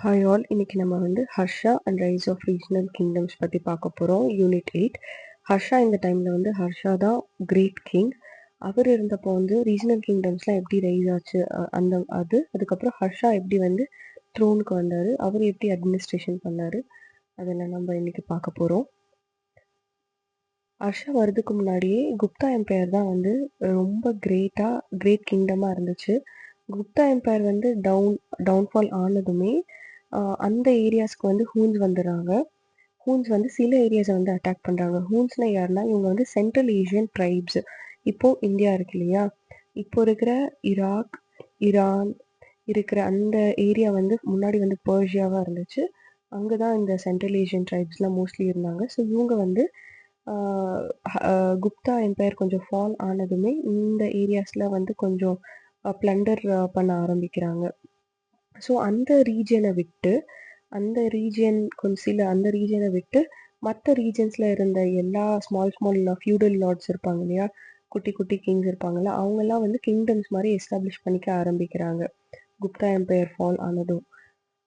Hi all, இன்னைக்கு நம்ம வந்து Harsha and rise of regional kingdoms பற்றி பார்க்க போகிறோம். யூனிட் 8. ஹர்ஷா இந்த டைமில் வந்து ஹர்ஷா தான் கிரேட் கிங். அவர் இருந்தப்போ வந்து ரீஜனல் கிங்டம்ஸ்லாம் எப்படி ரைஸ் ஆச்சு, அதுக்கப்புறம் ஹர்ஷா எப்படி வந்து த்ரோனுக்கு வந்தார், அவர் எப்படி அட்மினிஸ்ட்ரேஷன் பண்ணார், அதெல்லாம் நம்ம இன்னைக்கு பார்க்க போகிறோம். ஹர்ஷா வர்றதுக்கு முன்னாடியே குப்தா எம்பையர் தான் வந்து ரொம்ப கிரேட் கிங்டமாக இருந்துச்சு. குப்தா எம்பையர் வந்து டவுன்ஃபால் ஆனதுமே அந்த ஏரியாஸ்க்கு வந்து ஹூன்ஸ் வந்துடுறாங்க. ஹூன்ஸ் வந்து சில ஏரியாஸை வந்து அட்டாக் பண்ணுறாங்க. ஹூன்ஸ்னால் யாருன்னா, இவங்க வந்து சென்ட்ரல் ஏஷியன் ட்ரைப்ஸ். இப்போது இந்தியா இருக்கு இல்லையா, இப்போ இருக்கிற ஈராக், ஈரான் இருக்கிற அந்த ஏரியா வந்து முன்னாடி வந்து பர்ஷியாவாக இருந்துச்சு. அங்கே தான் இந்த சென்ட்ரல் ஏஷியன் ட்ரைப்ஸ்லாம் மோஸ்ட்லி இருந்தாங்க. ஸோ இவங்க வந்து குப்தா எம்பையர் கொஞ்சம் ஃபால் ஆனதுமே இந்த ஏரியாஸில் வந்து கொஞ்சம் பிளண்டர் பண்ண ஆரம்பிக்கிறாங்க. ஸோ அந்த ரீஜனை விட்டு மற்ற ரீஜன்ஸில் இருந்த எல்லா ஸ்மால் ஃபியூடல் லார்ட்ஸ் இருப்பாங்க இல்லையா, குட்டி குட்டி கிங்ஸ் இருப்பாங்கல்ல, அவங்கெல்லாம் வந்து கிங்டம்ஸ் மாதிரி எஸ்டாப்ளிஷ் பண்ணிக்க ஆரம்பிக்கிறாங்க குப்தா எம்பையர் ஃபால் ஆனதும்.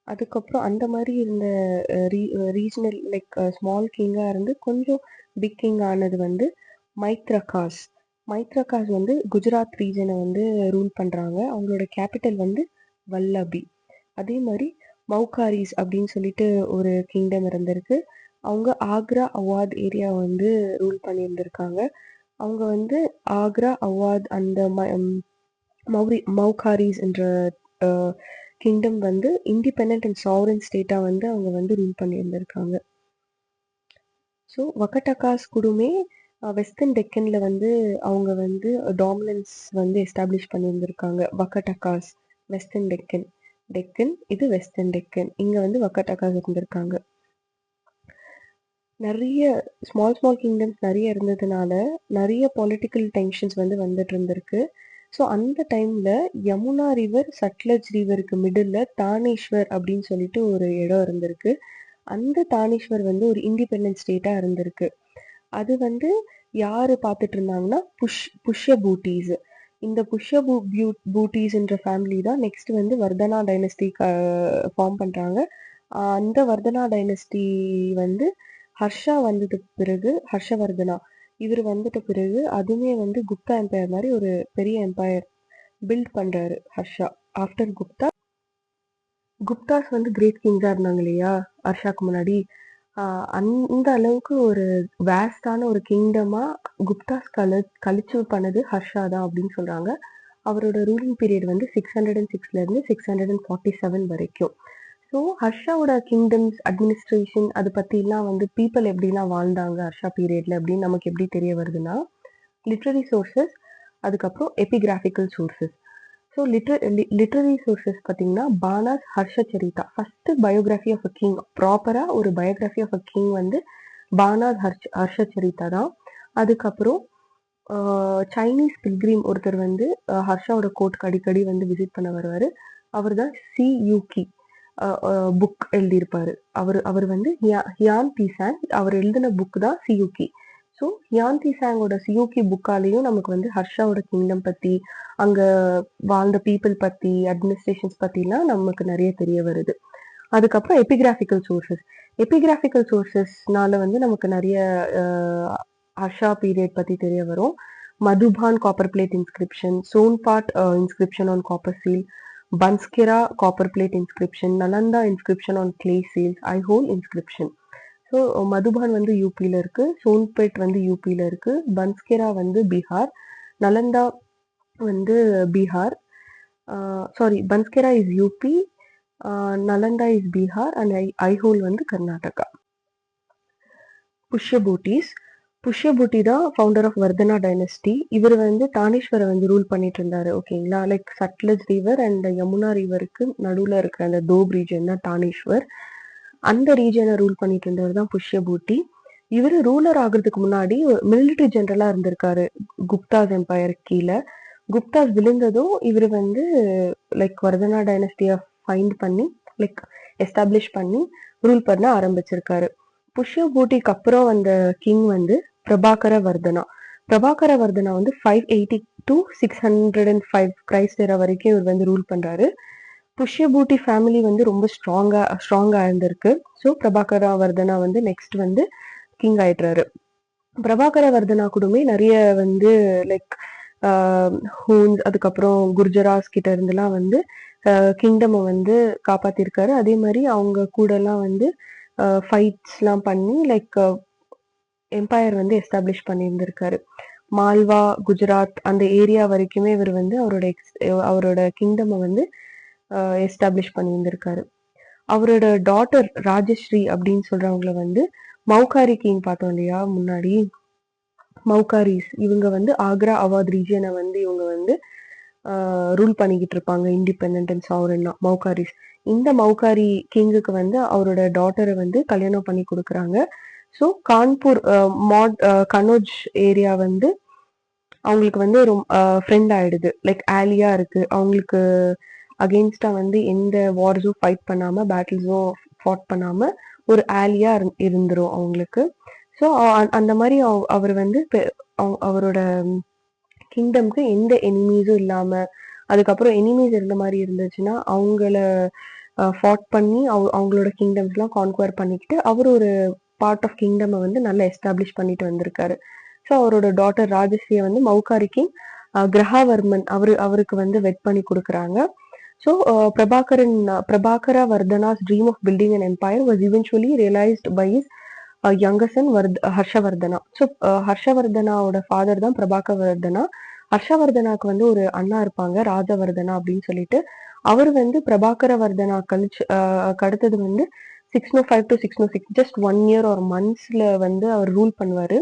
அதுக்கப்புறம் அந்த மாதிரி இருந்த ரீஜனல் ஸ்மால் கிங்காக இருந்து கொஞ்சம் பிக் கிங் ஆனது வந்து மைத்ரகாஸ் வந்து குஜராத் ரீஜனை வந்து ரூல் பண்ணுறாங்க. அவங்களோட கேபிட்டல் வந்து வல்லபி. அதே மாதிரி மௌகாரிஸ் அப்படின்னு சொல்லிட்டு ஒரு கிங்டம் இருந்திருக்கு. அவங்க ஆக்ரா அவாத் ஏரியா வந்து ரூல் பண்ணியிருந்திருக்காங்க. அவங்க வந்து ஆக்ரா அவாத் அந்த மௌகாரிஸ் என்ற கிங்டம் வந்து இண்டிபெண்ட் அண்ட் சாவரன் ஸ்டேட்டாக வந்து அவங்க வந்து ரூல் பண்ணியிருந்திருக்காங்க. ஸோ வக்கட்டகாஸ் கூடமே வெஸ்டர்ன் டெக்கனில் வந்து அவங்க வந்து டாமினன்ஸ் வந்து எஸ்டாப்ளிஷ் பண்ணியிருந்திருக்காங்க. வக்கட்டகாஸ் வெஸ்டர்ன் டெக்கன், இது வெஸ்டர்ன் டெக்கன். இங்கே வந்து வக்கட்டகாஸ் இருந்திருக்காங்க. நிறைய ஸ்மால் கிங்டம்ஸ் நிறைய இருந்ததுனால நிறைய பொலிட்டிக்கல் டென்ஷன்ஸ் வந்து வந்துட்டு இருந்திருக்கு. ஸோ அந்த டைமில் யமுனா ரிவர், சட்லஜ் ரிவருக்கு மிடில் தானேஸ்வர் அப்படின்னு சொல்லிட்டு ஒரு இடம் இருந்திருக்கு. அந்த தானேஸ்வர் வந்து ஒரு இண்டிபெண்டன்ட் ஸ்டேட்டாக இருந்திருக்கு. அது வந்து யார் பார்த்துட்டு இருந்தாங்கன்னா புஷ்ய பூட்டீஸ். இந்த புஷ்ய பூட்டீஸ்ன்ற ஃபேமிலி தான் நெக்ஸ்ட் வந்து வர்தனா டைனஸ்டி ஃபார்ம் பண்ணுறாங்க. அந்த வர்தனா டைனஸ்டி வந்து ஹர்ஷா வந்ததுக்கு பிறகு, ஹர்ஷவர்தனா இவர் வந்துட்ட பிறகு அதுவுமே வந்து குப்தா எம்பையர் மாதிரி ஒரு பெரிய எம்பையர் பில்ட் பண்ணுறாரு ஹர்ஷா. ஆஃப்டர் குப்தாஸ் வந்து கிரேட் கிங்ஸாக இருந்தாங்க இல்லையா ஹர்ஷாக்கு முன்னாடி, அந்த அளவுக்கு ஒரு வேஸ்டான ஒரு கிங்டமாக குப்தாஸ் கழிச்சு பண்ணது ஹர்ஷா தான் அப்படின்னு சொல்கிறாங்க. அவரோட ரூலிங் பீரியட் வந்து 606 647 வரைக்கும். ஸோ ஹர்ஷாவோட கிங்டம்ஸ், அட்மினிஸ்ட்ரேஷன், அதை பற்றிலாம் வந்து பீப்புள் எப்படிலாம் வாழ்ந்தாங்க ஹர்ஷா பீரியடில் அப்படின்னு நமக்கு எப்படி தெரிய வருதுன்னா, லிட்ரரி சோர்சஸ், அதுக்கப்புறம் epigraphical sources. So literary sources பார்த்தீங்கன்னா, Bana's Harshacharita, first biography of a king, ப்ராப்பராக ஒரு பயோகிராஃபி ஆஃப் அ கிங் வந்து பானாஸ் ஹர்ஷச்சரிதா தான். அதுக்கப்புறம் சைனீஸ் பில்கிரீம் ஒருத்தர் வந்து ஹர்ஷாவோட கோர்ட்டுக்கு அடிக்கடி வந்து விசிட் பண்ண வருவார். அவர் தான் சியூகி புக் எழுதியிருப்பார். அவர் வந்து ஹியான் திசாங், அவர் எழுதின புக் தான் சியூகி. ஸோ ஹியான் திசாங்கோட சியூகி புக்காலேயும் நமக்கு வந்து ஹர்ஷாவோட கிங்டம் பற்றி, அங்கே வாழ்ந்த பீப்புள் பற்றி, அட்மினிஸ்ட்ரேஷன்ஸ் பற்றிலாம் நமக்கு நிறைய தெரிய வருது. அதுக்கப்புறம் எபிகிராஃபிக்கல் சோர்சஸ்னால வந்து நமக்கு நிறைய ஹர்ஷா பீரியட் பற்றி தெரிய வரும். Madhuban copper plate inscription, Sonpat inscription on copper seal, Banskhera copper plate inscription, Nalanda inscription on clay seals, Aihole inscription. So Madhuban வந்து யூபியில் இருக்குது, சோன்பேட் வந்து யூபியில் இருக்குது, பன்ஸ்கெரா வந்து பீகார், நலந்தா வந்து Bihar, Banskhera is UP, Nalanda is Bihar and Aihole வந்து கர்நாடகா. புஷ்யபூட்டி தான் ஃபவுண்டர் ஆஃப் வர்தனா டைனஸ்டி. இவர் வந்து தானேஸ்வரை வந்து ரூல் பண்ணிட்டு இருந்தாரு. ஓகேங்களா, சட்லஜ் ரிவர் அண்ட் யமுனா ரிவருக்கு நடுவில் இருக்கிற அந்த தோப் ரீஜன் தான் தானேஸ்வர். அந்த ரீஜனை ரூல் பண்ணிட்டு இருந்தவர் தான் புஷ்யபூட்டி. இவர் ரூலர் ஆகுறதுக்கு முன்னாடி மிலிட்டரி ஜெனரலாக இருந்திருக்காரு குப்தாஸ் எம்பையர் கீழே. குப்தாஸ் விழுந்ததும் இவர் வந்து வர்தனா டைனஸ்டியை ஃபைண்ட் பண்ணி எஸ்டாப்ளிஷ் பண்ணி ரூல் பண்ண ஆரம்பிச்சிருக்காரு. புஷ்யபூட்டிக்கு அப்புறம் வந்த கிங் வந்து பிரபாகர வர்தனா வந்து 580 to 605 கிரைஸ்ட் எரா வரைக்கும் இவர் வந்து ரூல் பண்றாரு. புஷ்யபூட்டி ஃபேமிலி வந்து ரொம்ப ஸ்ட்ராங்கா இருந்திருக்கு. ஸோ பிரபாகர வர்தனா வந்து நெக்ஸ்ட் வந்து கிங் ஆயிடுறாரு. பிரபாகர வர்தனா கூடமே நிறைய வந்து லைக் ஹூன்ஸ், அதுக்கப்புறம் குர்ஜராஸ் கிட்ட இருந்துலாம் வந்து கிங்டம் வந்து காப்பாத்திருக்காரு. அதே மாதிரி அவங்க கூட எல்லாம் வந்து ஃபைட்ஸ்லாம் பண்ணி லைக் எம்பையர் வந்து எஸ்டாப்ளிஷ் பண்ணியிருந்திருக்காரு. மால்வா, குஜராத் அந்த ஏரியா வரைக்குமே இவர் வந்து அவரோட கிங்டம் வந்து எஸ்டாப்ளிஷ் பண்ணியிருந்திருக்காரு. அவரோட டாட்டர் ராஜஸ்ரீ அப்படின்னு சொல்றவங்கள வந்து மௌகாரி கிங் பார்த்தோம் இல்லையா முன்னாடி, மௌகாரிஸ் இவங்க வந்து ஆக்ரா அவாத் ரீஜியனை வந்து இவங்க வந்து ரூல் பண்ணிக்கிட்டு இருப்பாங்க, இண்டிபெண்ட் அண்ட் சாவரன்னா மௌகாரிஸ். இந்த மௌகாரி கிங்குக்கு வந்து அவரோட டாட்டரை வந்து கல்யாணம் பண்ணி கொடுக்குறாங்க. ஸோ கான்பூர் கனோஜ் ஏரியா வந்து அவங்களுக்கு வந்து ஃப்ரெண்ட் ஆயிடுது, லைக் ஆலியா இருக்கு. அவங்களுக்கு அகெயின்ஸ்டா வந்து எந்த வார்ஸும் ஃபைட் பண்ணாம, பேட்டில்ஸும் ஃபாட் பண்ணாம ஒரு ஆலியா இருந்துரும் அவங்களுக்கு. ஸோ அந்த மாதிரி அவர் வந்து அவரோட கிங்டம்க்கு எந்த எனிமீஸும் இல்லாம, அதுக்கப்புறம் எனிமீஸ் இருந்த மாதிரி இருந்துச்சுன்னா அவங்கள ஃபாட் பண்ணி அவங்களோட கிங்டம்ஸ்லாம் கான்குவர் பண்ணிக்கிட்டு அவர் ஒரு பார்ட் ஆஃப் கிங்டம் வந்து நல்லா எஸ்டாப்ளிஷ் பண்ணிட்டு வந்திருக்காரு. ஸோ அவரோட டாட்டர் ராஜஸ்ரீயை வந்து மௌகாரி கிங் கிரஹாவர்மன் அவருக்கு வந்து வெட் பண்ணி கொடுக்குறாங்க. So Prabhakara Vardhana's dream of building an empire was eventually realised by his younger son Harshavardhana. So ஹர்ஷவர்தனாவோட ஃபாதர் தான் பிரபாகர வர்தனா. ஹர்ஷவர்தனாக்கு வந்து ஒரு அண்ணா இருப்பாங்க, ராஜவர்தனா அப்படின்னு சொல்லிட்டு. அவர் வந்து பிரபாகர வர்தனா அடுத்தது வந்து 605 to 606 ஜஸ்ட் 1 year ஒரு மந்த்ஸ்ல வந்து அவர் ரூல் பண்ணுவாரு.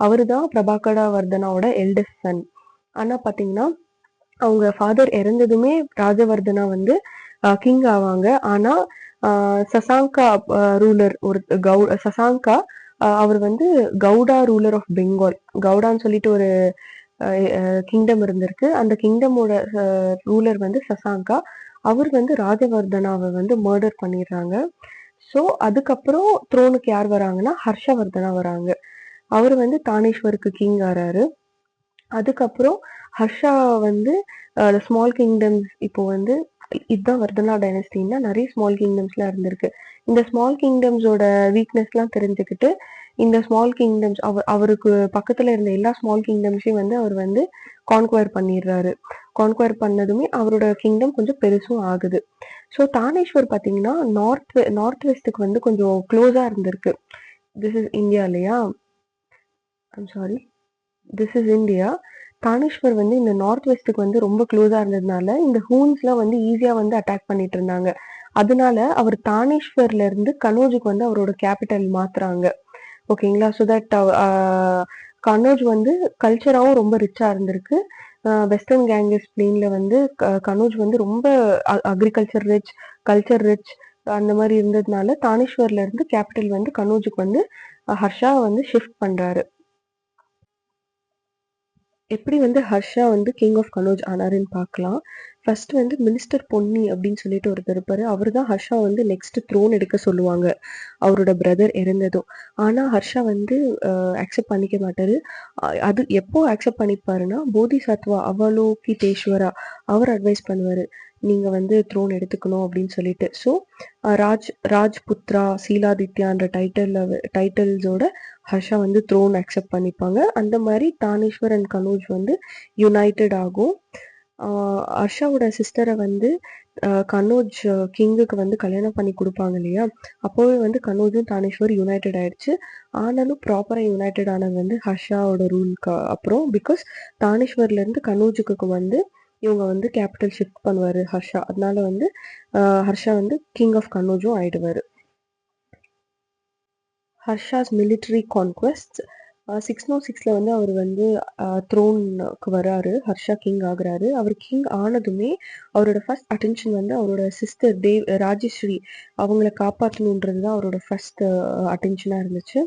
அவரு தான் பிரபாகர வர்தனாவோட எல்டஸ்ட் சன். ஆனா பாத்தீங்கன்னா அவங்க ஃபாதர் இறந்ததுமே ராஜவர்தனா வந்து கிங் ஆவாங்க. ஆனா சசாங்கா ரூலர் சசாங்கா அவர் வந்து கவுடா ரூலர் ஆஃப் பெங்கால், கவுடான்னு சொல்லிட்டு ஒரு கிங்டம் இருந்திருக்கு. அந்த கிங்டமோட ரூலர் வந்து சசாங்கா. அவர் வந்து ராஜவர்தனாவை வந்து மர்டர் பண்ணிடுறாங்க. ஸோ அதுக்கப்புறம் த்ரோனுக்கு யார் வராங்கன்னா ஹர்ஷவர்தனா வராங்க. அவர் வந்து தானேஸ்வருக்கு கிங் ஆறாரு. அதுக்கப்புறம் ஹர்ஷா வந்து ஸ்மால் கிங்டம்ஸ் இப்போ வந்து இதுதான் வர்தனா டைனஸ்டின்னா நிறைய ஸ்மால் கிங்டம்ஸ்லாம் இருந்திருக்கு. இந்த ஸ்மால் கிங்டம்ஸோட வீக்னஸ்லாம் தெரிஞ்சுக்கிட்டு இந்த ஸ்மால் கிங்டம்ஸ் அவருக்கு பக்கத்துல இருந்த எல்லா ஸ்மால் கிங்டம்ஸையும் வந்து அவர் வந்து கான்குவர் பண்ணிடுறாரு. கான்குவர் பண்ணதுமே அவரோட கிங்டம் கொஞ்சம் பெருசும் ஆகுது. ஸோ தானேஸ்வர் பார்த்தீங்கன்னா நார்த் வெஸ்ட்டுக்கு வந்து கொஞ்சம் க்ளோஸா இருந்திருக்கு. திஸ் இஸ் இந்தியா இல்லையா, I'm sorry, this is India. Thaneshwar வந்து இந்த நார்த் வெஸ்ட்டுக்கு வந்து ரொம்ப க்ளோஸா இருந்ததுனால இந்த ஹூன்ஸ்லாம் வந்து ஈஸியா வந்து அட்டாக் பண்ணிட்டு இருந்தாங்க. அதனால அவர் தானேஸ்வர்ல இருந்து கனோஜுக்கு வந்து அவரோட கேபிட்டல் மாத்துறாங்க. ஓகேங்களா. ஸோ தட் கனோஜ் வந்து கல்ச்சராகவும் ரொம்ப ரிச்சா இருந்திருக்கு. வெஸ்டர்ன் கேங்கஸ் பிளேன்ல வந்து கனோஜ் வந்து ரொம்ப அக்ரிகல்ச்சர் ரிச், கல்ச்சர் ரிச் அந்த மாதிரி இருந்ததுனால தானேஸ்வர்ல இருந்து கேபிட்டல் வந்து கனோஜுக்கு வந்து ஹர்ஷா வந்து ஷிஃப்ட் பண்றாரு. எப்படி வந்து ஹர்ஷா வந்து கிங் ஆஃப் கனோஜ் ஆனாருன்னு பார்க்கலாம். ஃபர்ஸ்ட் வந்து மினிஸ்டர் பொன்னி அப்படின்னு சொல்லிட்டு ஒருத்தர் இருப்பாரு. அவர் தான் ஹர்ஷா வந்து நெக்ஸ்ட் த்ரோன் எடுக்க சொல்லுவாங்க, அவரோட பிரதர் இறந்ததும். ஆனா ஹர்ஷா வந்து அக்செப்ட் பண்ணிக்க மாட்டாரு. அது எப்போ அக்செப்ட் பண்ணிப்பாருன்னா போதிசத்வா அவலோகிதேஸ்வரா அவர் அட்வைஸ் பண்ணுவாரு, நீங்க வந்து த்ரோன் எடுத்துக்கணும் அப்படின்னு சொல்லிட்டு. ஸோ ராஜ்புத்ரா சீலாதித்யான்ற டைட்டில்ஸோட ஹர்ஷா வந்து த்ரோன் அக்செப்ட் பண்ணிப்பாங்க. அந்த மாதிரி தானேஸ்வர் அண்ட் கனோஜ் வந்து யுனைடெட் ஆகும். ஹர்ஷாவோட சிஸ்டரை வந்து கனோஜ் கிங்குக்கு வந்து கல்யாணம் பண்ணி கொடுப்பாங்க இல்லையா, அப்போவே வந்து கனோஜும் தானேஸ்வர் யுனைடெட் ஆயிடுச்சு. ஆனாலும் ப்ராப்பரா யுனைடெட் ஆனது வந்து ஹர்ஷாவோட ரூலுக்கு அப்புறம். பிகாஸ் தானேஸ்வர்ல இருந்து கனோஜுக்கு வந்து இவங்க வந்து கேபிட்டல் ஷிஃப்ட் பண்ணுவாரு ஹர்ஷா. அதனால வந்து ஹர்ஷா வந்து கிங் ஆஃப் கனோஜும் ஆயிடுவாரு. ஹர்ஷாஸ் மிலிட்ரி கான்குவெஸ்ட் 606 வந்து அவர் வந்து த்ரோனுக்கு வராரு, ஹர்ஷா கிங் ஆகுறாரு. அவர் கிங் ஆனதுமே அவரோட ஃபர்ஸ்ட் அட்டென்ஷன் வந்து அவரோட சிஸ்டர் ராஜஸ்ரீ அவங்கள காப்பாற்றணுன்றது தான் அவரோட ஃபர்ஸ்ட் அட்டென்ஷனாக இருந்துச்சு.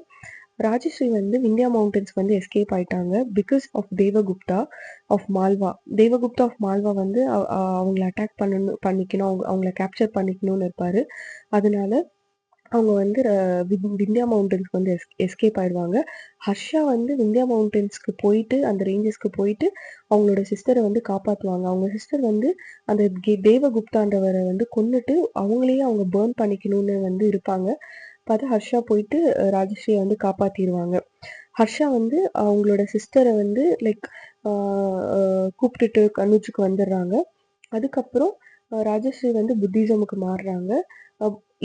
ராஜஸ்ரீ வந்து விந்தியா மவுண்டன்ஸ்க்கு வந்து எஸ்கேப் ஆயிட்டாங்க because of Devagupta of Malwa. Devagupta of Malwa வந்து அவங்கள அட்டாக் பண்ணிக்கணும், அவங்கள கேப்சர் பண்ணிக்கணும்னு இருப்பாரு. அதனால அவங்க வந்து விந்தியா மவுண்டன்ஸ்க்கு வந்து எஸ்கேப் ஆயிடுவாங்க. ஹர்ஷா வந்து விந்தியா மவுண்டன்ஸ்க்கு போயிட்டு அந்த ரேஞ்சஸ்க்கு போயிட்டு அவங்களோட சிஸ்டரை வந்து காப்பாற்றுவாங்க. அவங்க சிஸ்டர் வந்து அந்த தேவகுப்தான்றவரை வந்து கொன்னுட்டு அவங்களையே அவங்க பேர்ன் பண்ணிக்கணும்னு வந்து இருப்பாங்க. பார்த்தா ஹர்ஷா போயிட்டு ராஜஸ்ரீயை வந்து காப்பாத்திடுவாங்க. ஹர்ஷா வந்து அவங்களோட சிஸ்டரை வந்து லைக் கூப்பிட்டுட்டு கன்னுச்சுக்கு வந்துடுறாங்க. அதுக்கப்புறம் ராஜஸ்ரீ வந்து புத்திசமுக்கு மாறுறாங்க.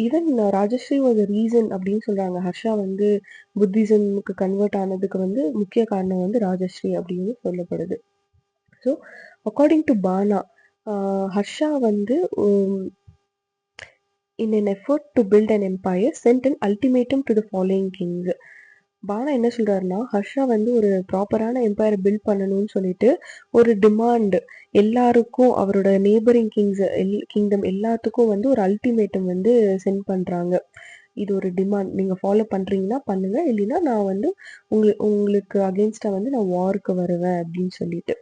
ஈவன் ராஜஸ்ரீ வாஸ் ரீசன் அப்படின்னு சொல்றாங்க. ஹர்ஷா வந்து புத்திசமுக்கு கன்வெர்ட் ஆனதுக்கு வந்து முக்கிய காரணம் வந்து ராஜஸ்ரீ அப்படின்னு சொல்லப்படுது. ஸோ அக்கார்டிங் டு பானா, ஹர்ஷா வந்து in an effort to build an empire sent an ultimatum to the following kings. பானா என்ன சொல்றாருன்னா, ஹர்ஷா வந்து ஒரு ப்ராப்பரான எம்பையர் பில்ட் பண்ணணும்னு சொல்லிட்டு ஒரு டிமாண்ட் எல்லாருக்கும், அவரோட நெய்பரிங் கிங்டம் எல்லாத்துக்கும் வந்து ஒரு அல்டிமேட்டம் வந்து சென்ட் பண்றாங்க. இது ஒரு டிமாண்ட், நீங்க ஃபாலோ பண்றீங்கன்னா பண்ணுங்க, இல்லைன்னா நான் வந்து உங்களுக்கு அகேன்ஸ்டா வந்து நான் வாருக்கு வருவேன் அப்படின்னு சொல்லிட்டு.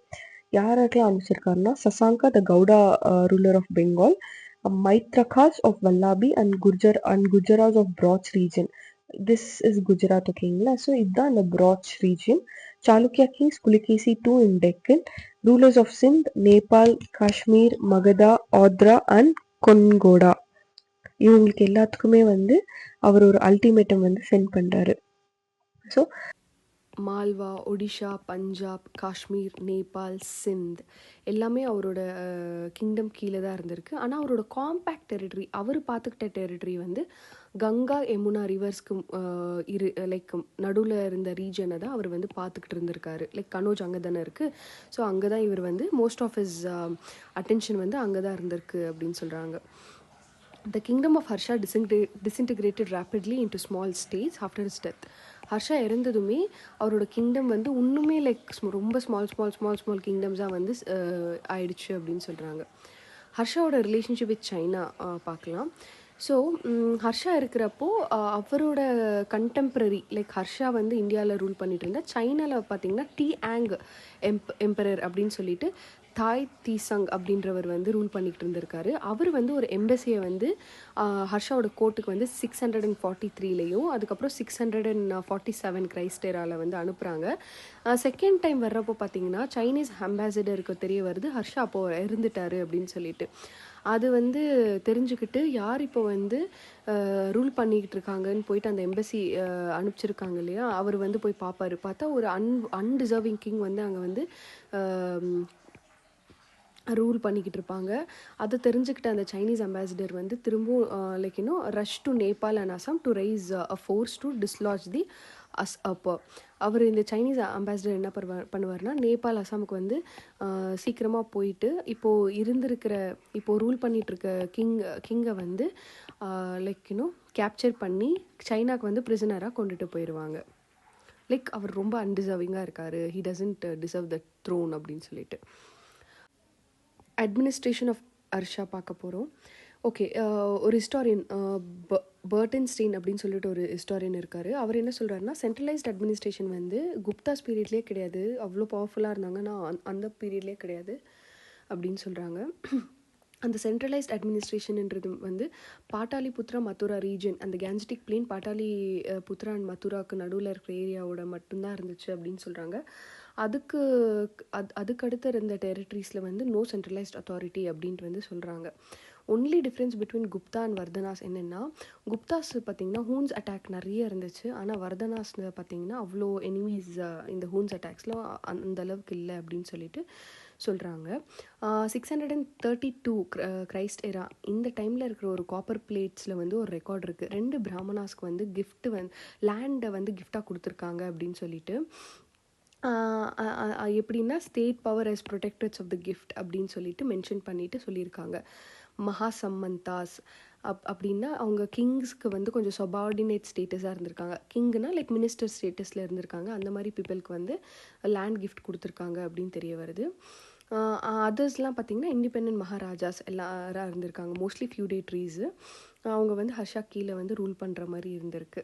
யாருக்கெல்லாம் அனுப்பிச்சிருக்காருன்னா, Shashanka the Gauda ruler of Bengal, Maitrakas of Valabhi and Gurjaras of Broach region. This is Gujarat, ஓகேங்களா? ஸோ இதுதான் இந்த Broach region. Chalukya kings Pulakeshi two in Deccan, rulers of Sindh, Nepal, Kashmir, Magadha, Andhra and Kongoda. இவங்களுக்கு எல்லாத்துக்குமே வந்து அவர் ஒரு அல்டிமேட்டம் வந்து சென்ட் பண்றாரு. ஸோ மால்வா, ஒடிஷா, பஞ்சாப், காஷ்மீர், நேபாள், சிந்த் எல்லாமே அவரோட கிங்டம் கீழே தான் இருந்திருக்கு. ஆனால் அவரோட காம்பேக்ட் டெரிட்டரி, அவர் பார்த்துக்கிட்ட டெரிட்டரி வந்து கங்கா யமுனா ரிவர்ஸ்க்கு லைக் நடுவில் இருந்த ரீஜனை தான் அவர் வந்து பார்த்துக்கிட்டு இருந்திருக்காரு. லைக் கனோஜ் அங்கே தானே இருக்குது. ஸோ அங்கே தான் இவர் வந்து மோஸ்ட் ஆஃப் ஹிஸ் அட்டென்ஷன் வந்து அங்கே தான் இருந்திருக்கு அப்படின்னு சொல்கிறாங்க. The kingdom of Harsha disintegrated rapidly into small states after his death. Harsha இறந்ததுமே அவரோட கிங்டம் வந்து இன்னுமே லைக் ரொம்ப ஸ்மால் கிங்டம்ஸாக வந்து ஆயிடுச்சு அப்படின்னு சொல்கிறாங்க. ஹர்ஷாவோட ரிலேஷன்ஷிப் வித் சைனா பார்க்கலாம். ஸோ ஹர்ஷா இருக்கிறப்போ அவரோட கண்டெம்ப்ரரி லைக் ஹர்ஷா வந்து இந்தியாவில் ரூல் பண்ணிட்டு இருந்தால், சைனாவில் பார்த்தீங்கன்னா ஆங் எம்பரர் அப்படின்னு சொல்லிட்டு தாய் தீசங் அப்படின்றவர் வந்து ரூல் பண்ணிக்கிட்டு இருந்திருக்காரு. அவர் வந்து ஒரு எம்பசியை வந்து ஹர்ஷாவோட கோர்ட்டுக்கு வந்து 643லையும் அதுக்கப்புறம் 647 கிரைஸ்டேராவில் வந்து அனுப்புகிறாங்க. செகண்ட் டைம் வர்றப்போ பார்த்தீங்கன்னா சைனீஸ் அம்பாசிடருக்கு தெரிய வருது ஹர்ஷா அப்போது இருந்துட்டாரு அப்படின்னு சொல்லிட்டு. அது வந்து தெரிஞ்சுக்கிட்டு யார் இப்போ வந்து ரூல் பண்ணிக்கிட்டு இருக்காங்கன்னு போயிட்டு அந்த எம்பசி அனுப்பிச்சிருக்காங்க இல்லையா, அவர் வந்து போய் பார்ப்பாரு. பார்த்தா ஒரு அன்டிசர்விங் கிங் வந்து அங்கே வந்து ரூல் பண்ணிக்கிட்டு இருப்பாங்க. அதை தெரிஞ்சுக்கிட்ட அந்த சைனீஸ் அம்பாசிடர் வந்து திரும்பவும் like rush to Nepal and Assam to raise a force to dislodge the அப்போ அவர் இந்த சைனீஸ் அம்பாசிடர் என்ன பண்ணுவார்னா, நேபாள் அசாமுக்கு வந்து சீக்கிரமாக போயிட்டு இப்போது ரூல் பண்ணிகிட்ருக்க கிங்கை வந்து லைக் கேப்சர் பண்ணி சைனாக்கு வந்து ப்ரிசனராக கொண்டுட்டு போயிடுவாங்க. லைக் அவர் ரொம்ப அன்டிசர்விங்காக இருக்கார், he doesn't deserve the throne அப்படின்னு சொல்லிட்டு. அட்மினிஸ்ட்ரேஷன் ஆஃப் ஹர்ஷா பார்க்க போகிறோம். ஓகே, ஒரு ஹிஸ்டாரியன் பர்டன்ஸ்டீன் அப்படின்னு சொல்லிட்டு ஒரு ஹிஸ்டாரியன் இருக்கார். அவர் என்ன சொல்கிறாருன்னா, சென்ட்ரலைஸ்ட் அட்மினிஸ்ட்ரேஷன் வந்து குப்தாஸ் பீரியட்லேயே கிடையாது, அவ்வளோ பவர்ஃபுல்லாக இருந்தாங்கன்னா அந்த பீரியட்லேயே கிடையாது அப்படின்னு சொல்கிறாங்க. அந்த சென்ட்ரலைஸ்ட் அட்மினிஸ்ட்ரேஷன்ன்றது வந்து பாட்டாலிபுத்ரா மதுரா ரீஜன், அந்த கேன்ஜெட்டிக் பிளேன் பாட்டாலி புத்ரா அண்ட் மதுராவுக்கு நடுவில் இருக்கிற ஏரியாவோட மட்டும்தான் இருந்துச்சு அப்படின்னு சொல்கிறாங்க. அதுக்கடுத்து இருந்த டெரிட்டரிஸில் வந்து நோ சென்ட்ரலைஸ்ட் அத்தாரிட்டி அப்படின்ட்டு வந்து சொல்கிறாங்க. Only difference between Gupta and Vardhanas என்னென்னா, குப்தாஸ் பார்த்திங்கன்னா ஹூன்ஸ் அட்டாக் நிறைய இருந்துச்சு, ஆனால் வர்தனாஸில் பார்த்திங்கன்னா அவ்வளோ எனிமீஸ் இந்த ஹூன்ஸ் அட்டாக்ஸில் அந்த அளவுக்கு இல்லை அப்படின்னு சொல்லிட்டு சொல்கிறாங்க. 632 கிரைஸ்ட் எரா இந்த டைமில் இருக்கிற ஒரு காப்பர் பிளேட்ஸில் வந்து ஒரு ரெக்கார்ட் இருக்குது. 2 பிராமணாஸ்க்கு வந்து கிஃப்ட் வந்து லேண்டை வந்து கிஃப்டாக கொடுத்துருக்காங்க அப்படின்னு சொல்லிட்டு. எப்படின்னா state power as protectors of the gift அப்படின்னு சொல்லிட்டு மென்ஷன் பண்ணிட்டு சொல்லியிருக்காங்க. மகாசம்மந்தாஸ் அப்படின்னா அவங்க கிங்ஸ்க்கு வந்து கொஞ்சம் சபார்டினேட் ஸ்டேட்டஸாக இருந்திருக்காங்க. கிங்னா லைக் மினிஸ்டர் ஸ்டேட்டஸில் இருந்திருக்காங்க. அந்த மாதிரி பீப்புளுக்கு வந்து லேண்ட் கிஃப்ட் கொடுத்துருக்காங்க அப்படின்னு தெரிய வருது. அதர்ஸ்லாம் பார்த்திங்கன்னா இண்டிபெண்ட் மகாராஜாஸ் எல்லாராக இருந்திருக்காங்க. மோஸ்ட்லி ஃபியூடேட்ரீஸு அவங்க வந்து ஹர்ஷா கீழே வந்து ரூல் பண்ணுற மாதிரி இருந்திருக்கு.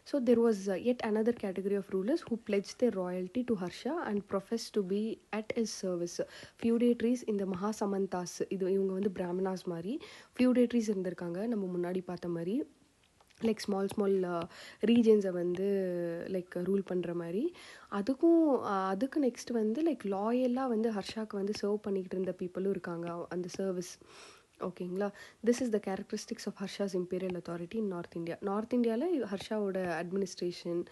So there was yet another category of rulers who pledged their royalty to Harsha and professed to be at his service. ஃபியூடேட்ரீஸ் இந்த மகாசமந்தாஸ் இவங்க வந்து பிராமணாஸ் மாதிரி ஃபியூடேட்ரீஸ் இருந்திருக்காங்க நம்ம முன்னாடி பார்த்த மாதிரி. லைக் ஸ்மால் ரீஜன்ஸை வந்து லைக் ரூல் பண்ணுற மாதிரி. அதுக்கு நெக்ஸ்ட் வந்து லைக் லாயலாக வந்து ஹர்ஷாக்கு வந்து சர்வ் பண்ணிக்கிட்டு இருந்த பீப்புளும் இருக்காங்க அந்த சர்வீஸ். ஓகேங்களா. This is the characteristics of Harsha's imperial authority in north India. North இந்தியாவில் ஹர்ஷாவோட அட்மினிஸ்ட்ரேஷன்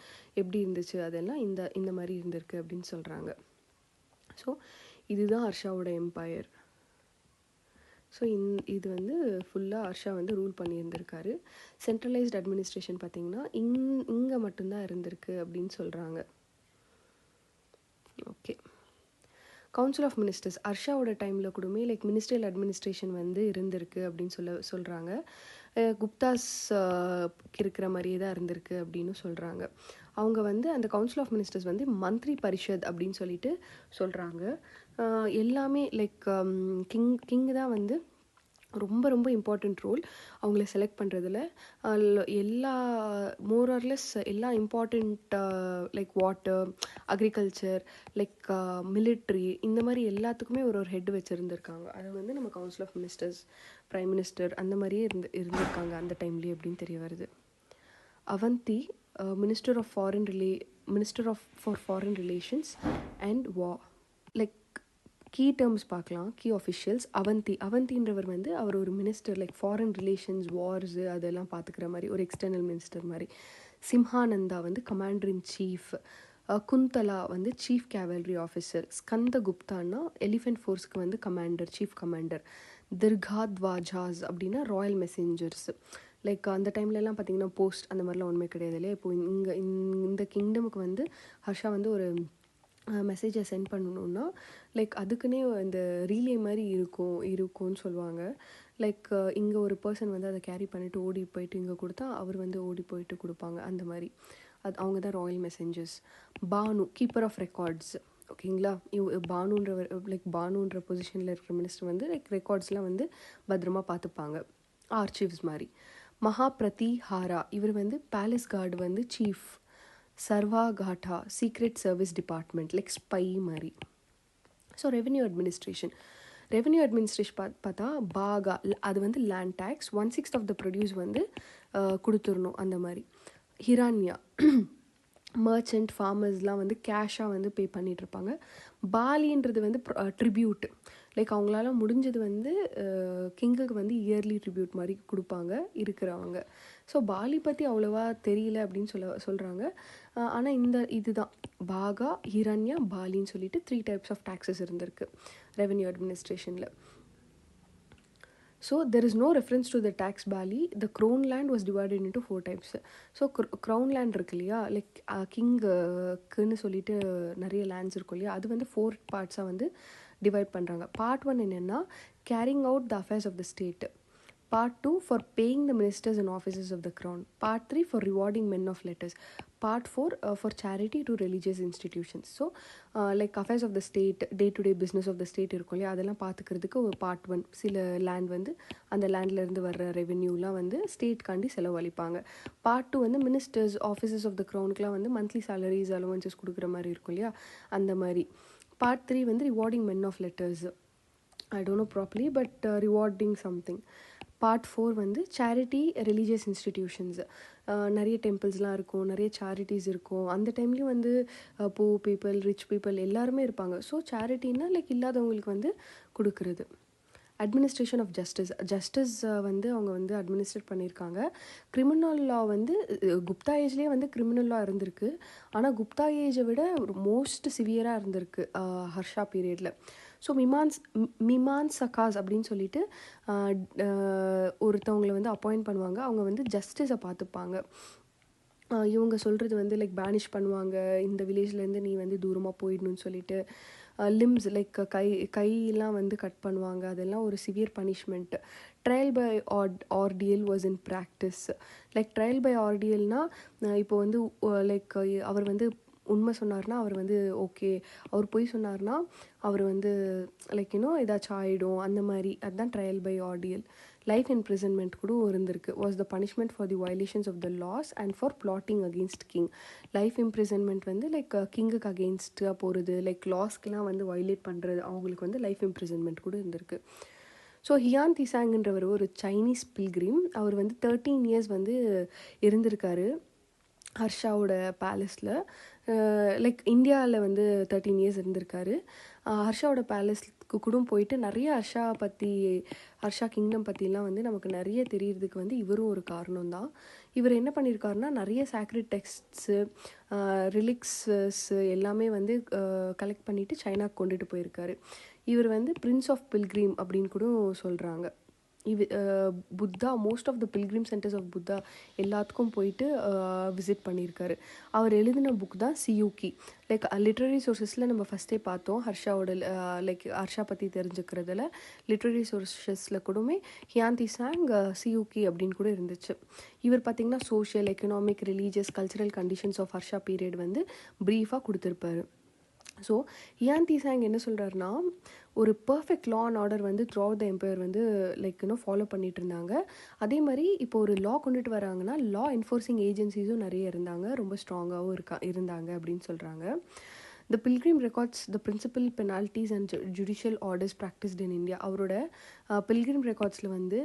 எப்படி இருந்துச்சு அதெல்லாம் இந்த மாதிரி இருந்திருக்கு அப்படின்னு சொல்கிறாங்க. ஸோ இதுதான் ஹர்ஷாவோட எம்பையர். ஸோ இது வந்து ஃபுல்லாக ஹர்ஷா வந்து ரூல் பண்ணியிருந்திருக்காரு. சென்ட்ரலைஸ்ட் அட்மினிஸ்ட்ரேஷன் பார்த்திங்கன்னா இங்கே மட்டும்தான் இருந்திருக்கு அப்படின்னு சொல்கிறாங்க. ஓகே. கவுன்சில் ஆஃப் மினிஸ்டர்ஸ் ஹர்ஷாவோட டைமில் கூடமே லைக் மினிஸ்ட்ரியல் அட்மினிஸ்ட்ரேஷன் வந்து இருந்திருக்கு அப்படின்னு சொல்கிறாங்க. குப்தாஸ் இருக்கிற மாதிரியே தான் இருந்திருக்கு அப்படின்னு சொல்கிறாங்க. அவங்க வந்து அந்த கவுன்சில் ஆஃப் மினிஸ்டர்ஸ் வந்து மந்திரி பரிஷத் அப்படின்னு சொல்லிட்டு சொல்கிறாங்க. எல்லாமே லைக் கிங் தான் வந்து ரொம்ப ரொம்ப இம்பார்ட்டண்ட் ரோல் அவங்கள செலக்ட் பண்ணுறதுல. எல்லா மோரார்லெஸ் எல்லா important like water, agriculture, like military, இந்த மாதிரி எல்லாத்துக்குமே ஒரு ஹெட் வச்சுருந்துருக்காங்க. அது வந்து நம்ம council of ministers, prime minister அந்த மாதிரியே இருந்திருக்காங்க அந்த டைம்லேயே அப்படின்னு தெரிய வருது. Avanti minister of for foreign relations and war. Like key terms பார்க்கலாம், கீ ஆஃபிஷியல்ஸ். அவந்தின்றவர் வந்து அவர் ஒரு minister like foreign relations, wars அதெல்லாம் பார்த்துக்கிற மாதிரி ஒரு எக்ஸ்டர்னல் மினிஸ்டர் மாதிரி. சிம்ஹானந்தா வந்து கமாண்டர் இன் சீஃப். குந்தலா வந்து சீஃப் கேவல்ரி ஆஃபீஸர். ஸ்கந்தகுப்தான்னா எலிஃபென்ட் ஃபோர்ஸ்க்கு வந்து கமாண்டர், சீஃப் கமாண்டர். திர்காத்வாஜாஸ் அப்படின்னா ராயல் மெசேஞ்சர்ஸ். லைக் அந்த டைம்லலாம் பார்த்திங்கன்னா போஸ்ட் அந்த மாதிரிலாம் ஒன்றுமே கிடையாது இல்லையா. இப்போது இந்த கிங்டமுக்கு வந்து ஹர்ஷா வந்து ஒரு மெசேஜை சென்ட் பண்ணணுன்னா லைக் அதுக்குன்னே இந்த ரீலே மாதிரி இருக்கும்னு சொல்லுவாங்க. லைக் இங்கே ஒரு பர்சன் வந்து அதை கேரி பண்ணிவிட்டு ஓடி போயிட்டு இங்கே கொடுத்தா அவர் வந்து ஓடி போயிட்டு கொடுப்பாங்க அந்த மாதிரி. அவங்க தான் royal messengers. Bhanu keeper of records. ஓகேங்களா. பானுன்ற பொசிஷனில் இருக்கிற மினிஸ்டர் வந்து லைக் ரெக்கார்ட்ஸ்லாம் வந்து பத்திரமா பார்த்துப்பாங்க, ஆர்ச்சிவ்ஸ் மாதிரி. மகாபிரதிஹாரா இவர் வந்து பேலஸ் கார்டு வந்து chief. Sarvagata secret service department like spy மாதிரி. ஸோ ரெவென்யூ அட்மினிஸ்ட்ரேஷன் பார்த்தா பாகா அது வந்து land tax 1/6 of the produce வந்து கொடுத்துடணும் அந்த மாதிரி. ஹிரான்யா மர்ச்சன்ட் ஃபார்மர்ஸ்லாம் வந்து கேஷாக வந்து பே பண்ணிகிட்ருப்பாங்க. பாலின்றது வந்து ட்ரிபியூட் லைக் அவங்களால முடிஞ்சது வந்து கிங்குக்கு வந்து இயர்லி ட்ரிபியூட் மாதிரி கொடுப்பாங்க இருக்கிறவங்க. ஸோ பாலி பற்றி அவ்வளோவா தெரியல அப்படின்னு சொல்கிறாங்க. ஆனால் இதுதான் பாகா, ஹிரண்யா, பாலின்னு சொல்லிட்டு 3 டைப்ஸ் ஆஃப் டேக்ஸஸ் இருந்திருக்கு revenue அட்மினிஸ்ட்ரேஷனில். So there is no reference to the tax bali. The crown land was divided into 4 types. So crown land இருக்கு இல்லையா, லைக் கிங்குன்னு சொல்லிட்டு நிறைய லேண்ட்ஸ் இருக்கும் இல்லையா, அது வந்து 4 பார்ட்ஸாக வந்து டிவைட் பண்ணுறாங்க. பார்ட் 1 என்னென்னா carrying out the affairs of the state. Part 2 for paying the ministers and officers of the crown. Part 3 for rewarding men of letters. Part 4 for charity to religious institutions. So like affairs of the state, day to day business of the state இருக்கும் இல்லையா, அதெல்லாம் பார்த்துக்கிறதுக்கு ஒரு part 1. சில land வந்து அந்த லேண்ட்லேருந்து வர்ற ரெவென்யூலாம் வந்து ஸ்டேட்காண்டி செலவழிப்பாங்க. பார்ட் 2 வந்து மினிஸ்டர்ஸ், ஆஃபீஸர்ஸ் ஆஃப் த க்ரௌனுக்குலாம் வந்து மந்த்லி சேலரிஸ், அலவன்சஸ் கொடுக்குற மாதிரி இருக்கும் இல்லையா, அந்த மாதிரி. பார்ட் 3 வந்து rewarding men of letters. I don't know properly but rewarding something. Part 4 வந்து சேரிட்டி, ரிலீஜியஸ் இன்ஸ்டிடியூஷன்ஸ். நிறைய டெம்பிள்ஸ்லாம் இருக்கும், நிறைய சேரிட்டிஸ் இருக்கும். அந்த டைம்லேயும் வந்து புவர் பீப்புள், ரிச் பீப்புள் எல்லாருமே இருப்பாங்க. ஸோ சேரிட்டின்னா லைக் இல்லாதவங்களுக்கு வந்து கொடுக்குறது. அட்மினிஸ்ட்ரேஷன் ஆஃப் ஜஸ்டிஸ் வந்து அவங்க வந்து அட்மினிஸ்ட்ரேட் பண்ணியிருக்காங்க. கிரிமினல் லா வந்து குப்தா ஏஜ்லேயே வந்து கிரிமினல் லா இருந்திருக்கு. ஆனால் குப்தா ஏஜை விட மோஸ்ட் சிவியராக இருந்திருக்கு ஹர்ஷா பீரியடில். ஸோ மிமான்சகாஸ் அப்படின்னு சொல்லிட்டு ஒருத்தவங்களை வந்து அப்பாயிண்ட் பண்ணுவாங்க. அவங்க வந்து ஜஸ்டிஸை பார்த்துப்பாங்க. இவங்க சொல்கிறது வந்து லைக் பேனிஷ் பண்ணுவாங்க, இந்த வில்லேஜ்லேருந்து நீ வந்து தூரமாக போயிடணும்னு சொல்லிட்டு. லிம்ஸ் லைக் கையெல்லாம் வந்து கட் பண்ணுவாங்க, அதெல்லாம் ஒரு severe punishment. Trial by ordeal was in practice. Like trial by ஆர்டியல்னால் இப்போ வந்து லைக் அவர் வந்து உண்மை சொன்னார்னா அவர் வந்து ஓகே, அவர் பொய் சொன்னார்னா அவர் வந்து லைக் ஏதாச்சும் ஆகிடும் அந்த மாதிரி. அதுதான் trial by ordeal. Life imprisonment கூட இருந்திருக்கு. Was the punishment for the violations of the laws and for plotting against king. Life imprisonment வந்து லைக் கிங்குக்கு அகெயின்ஸ்டாக போகிறது, லைக் லாஸ்க்கெலாம் வந்து வயலேட் பண்ணுறது, அவங்களுக்கு வந்து லைஃப் இம்ப்ரிசன்மெண்ட் கூட இருந்திருக்கு. ஸோ ஹியான் திசாங்ன்றவர் ஒரு சைனீஸ் பில்கிரிம். அவர் வந்து 13 இயர்ஸ் வந்து இருந்திருக்காரு ஹர்ஷாவோட பேலஸில். லைக் இந்தியாவில் வந்து 13 இயர்ஸ் இருந்திருக்காரு. ஹர்ஷாவோட பேலஸ்க்கு கூட போயிட்டு நிறைய ஹர்ஷா கிங்டம் பற்றிலாம் வந்து நமக்கு நிறைய தெரியறதுக்கு வந்து இவரும் ஒரு காரணம் தான். இவர் என்ன பண்ணியிருக்காருன்னா நிறைய சாக்ரிட் டெக்ஸ்ட்ஸு, ரிலிக்ஸு எல்லாமே வந்து கலெக்ட் பண்ணிவிட்டு சைனாக்கு கொண்டுட்டு போயிருக்காரு. இவர் வந்து பிரின்ஸ் ஆஃப் பில்கிரிம் அப்படின்னு கூட சொல்கிறாங்க. Buddha most of the pilgrim centres of Buddha எல்லாத்துக்கும் போயிட்டு விசிட் பண்ணியிருக்காரு. அவர் எழுதின புக் தான் சியூக்கி. லைக் லிட்ரரி சோர்ஸஸில் நம்ம ஃபஸ்ட்டே பார்த்தோம் ஹர்ஷாவோட லைக் ஹர்ஷா பற்றி தெரிஞ்சுக்கிறதுல லிட்ரரி சோர்ஸஸில் கூடமே ஹியான் திசாங் சியூக்கி அப்படின்னு கூட இருந்துச்சு. இவர் பார்த்திங்கன்னா social, economic, religious, cultural conditions of Harsha period வந்து ப்ரீஃபாக கொடுத்துருப்பாரு. ஸோ ஹியான் திசாங் என்ன சொல்கிறாருன்னா, ஒரு பர்ஃபெக்ட் லா அண்ட் ஆர்டர் வந்து த்ரூ அவுட் த எம்பையர் வந்து லைக் ஃபாலோ பண்ணிட்டு இருந்தாங்க. அதே மாதிரி இப்போ ஒரு லா கொண்டுட்டு வராங்கன்னா லா என்ஃபோர்ஸிங் ஏஜென்சிஸும் நிறைய இருந்தாங்க, ரொம்ப ஸ்ட்ராங்காகவும் இருந்தாங்க அப்படின்னு சொல்கிறாங்க. The pilgrim records the principal penalties and judicial orders practised in India. அவரோட பில்கிரிம் ரெக்கார்ட்ஸில் வந்து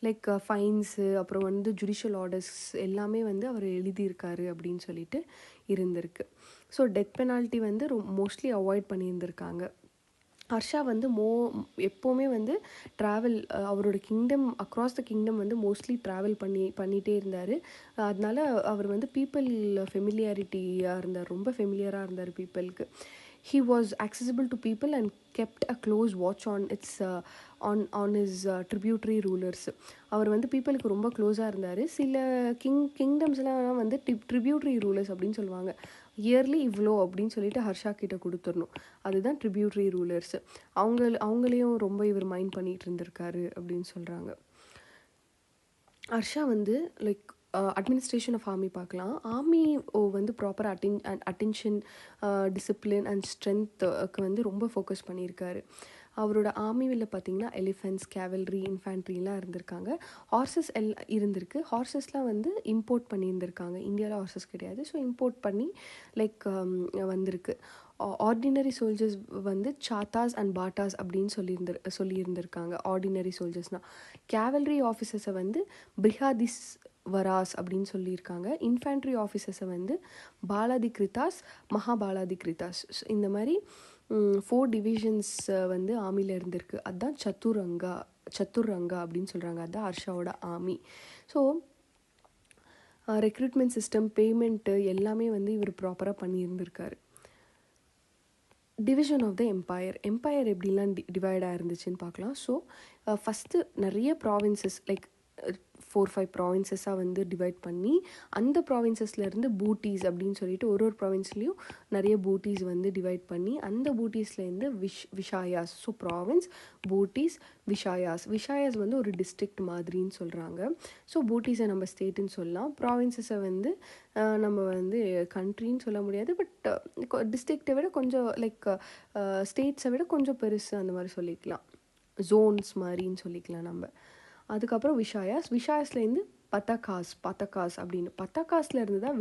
லைக் ஃபைன்ஸு, அப்புறம் வந்து ஜுடிஷியல் ஆர்டர்ஸ் எல்லாமே வந்து அவர் எழுதியிருக்காரு அப்படின்னு சொல்லிட்டு இருந்திருக்கு. ஸோ டெத் பெனால்ட்டி வந்து மோஸ்ட்லி அவாய்ட் பண்ணியிருந்திருக்காங்க. ஹர்ஷா வந்து எப்போவுமே வந்து ட்ராவல், அவரோட கிங்டம் அக்ராஸ் த கிங்டம் வந்து மோஸ்ட்லி ட்ராவல் பண்ணிகிட்டே இருந்தார். அதனால அவர் வந்து பீப்புள் ஃபெமிலியாரிட்டியாக இருந்தார், ரொம்ப ஃபெமிலியராக இருந்தார் பீப்புளுக்கு. He was accessible to people and kept a close watch on his tributary rulers. அவர் வந்து பீப்புளுக்கு ரொம்ப க்ளோஸாக இருந்தார். சில கிங்டம்ஸ்லாம் வந்து ட்ரிபியூட்ரி ரூலர்ஸ் அப்படின்னு சொல்லுவாங்க. இயர்லி இவ்வளோ அப்படின்னு சொல்லிட்டு ஹர்ஷா கிட்ட கொடுத்துடணும், அதுதான் ட்ரிபியூட்ரி ரூலர்ஸ். அவங்களையும் ரொம்ப இவர் மைண்ட் பண்ணிகிட்டு இருந்திருக்காரு அப்படின்னு சொல்கிறாங்க. ஹர்ஷா வந்து லைக் அட்மினிஸ்ட்ரேஷன் ஆஃப் ஆர்மி பார்க்கலாம். ஆர்மி வந்து ப்ராப்பர் அட்டென்ஷன், டிசிப்ளின் அண்ட் ஸ்ட்ரென்த்துக்கு வந்து ரொம்ப ஃபோக்கஸ் பண்ணியிருக்காரு. அவரோட ஆர்மிவில் பார்த்திங்கன்னா எலிஃபென்ட்ஸ், கேவல்ரி, இன்ஃபேண்ட்ரிலாம் இருந்திருக்காங்க. ஹார்சஸ் இருந்திருக்கு. ஹார்சஸ்லாம் வந்து இம்போர்ட் பண்ணியிருந்திருக்காங்க, இந்தியாவில் ஹார்சஸ் கிடையாது. ஸோ இம்போர்ட் பண்ணி லைக் வந்திருக்கு. ஆர்டினரி சோல்ஜர்ஸ் வந்து சாத்தாஸ் அண்ட் பாட்டாஸ் அப்படின்னு சொல்லியிருந்திருக்காங்க. ஆர்டினரி சோல்ஜர்ஸ்னால் கேவல்ரி ஆஃபீஸர்ஸை வந்து பிரிஹாதிஸ் வராஸ் அப்படின்னு சொல்லியிருக்காங்க. இன்ஃபேண்ட்ரி ஆஃபீஸர்ஸை வந்து பாலாதி கிருதாஸ், மகாபாலாதி கிருதாஸ். இந்த மாதிரி 4 டிவிஷன்ஸ் வந்து ஆர்மியில் இருந்திருக்கு. அதுதான் சத்துரங்கா அப்படின்னு சொல்கிறாங்க. அதுதான் ஹர்ஷாவோட army. So recruitment system, payment எல்லாமே வந்து இவர் ப்ராப்பராக பண்ணியிருந்திருக்காரு. டிவிஷன் ஆஃப் த எம்பையர் எப்படிலாம் டிவைடாக இருந்துச்சுன்னு பார்க்கலாம். ஸோ ஃபஸ்ட்டு நிறைய ப்ராவின்சஸ் லைக் 4-5 ப்ராவின்சஸாக வந்து டிவைட் பண்ணி அந்த ப்ராவின்சஸ்லேருந்து பூட்டிஸ் அப்படின்னு சொல்லிட்டு ஒரு ப்ராவின்ஸ்லேயும் நிறைய பூட்டிஸ் வந்து டிவைட் பண்ணி அந்த பூட்டிஸ்லேருந்து விஷாயாஸ். ஸோ ப்ராவின்ஸ், பூட்டிஸ், விஷாயாஸ் வந்து ஒரு டிஸ்ட்ரிக்ட் மாதிரின்னு சொல்கிறாங்க. ஸோ பூட்டிஸை நம்ம ஸ்டேட்டுன்னு சொல்லலாம். ப்ராவின்சஸை வந்து நம்ம வந்து கண்ட்ரின்னு சொல்ல முடியாது, பட் டிஸ்ட்ரிக்டை விட கொஞ்சம் லைக் ஸ்டேட்ஸை விட கொஞ்சம் பெருசு அந்த மாதிரி சொல்லிக்கலாம், ஜோன்ஸ் மாதிரின்னு சொல்லிக்கலாம் நம்ம. அதுக்கப்புறம் விஷாயாஸ்லேருந்து பத்தகாஸ் அப்படின்னு பத்தகாஸில் இருந்து தான்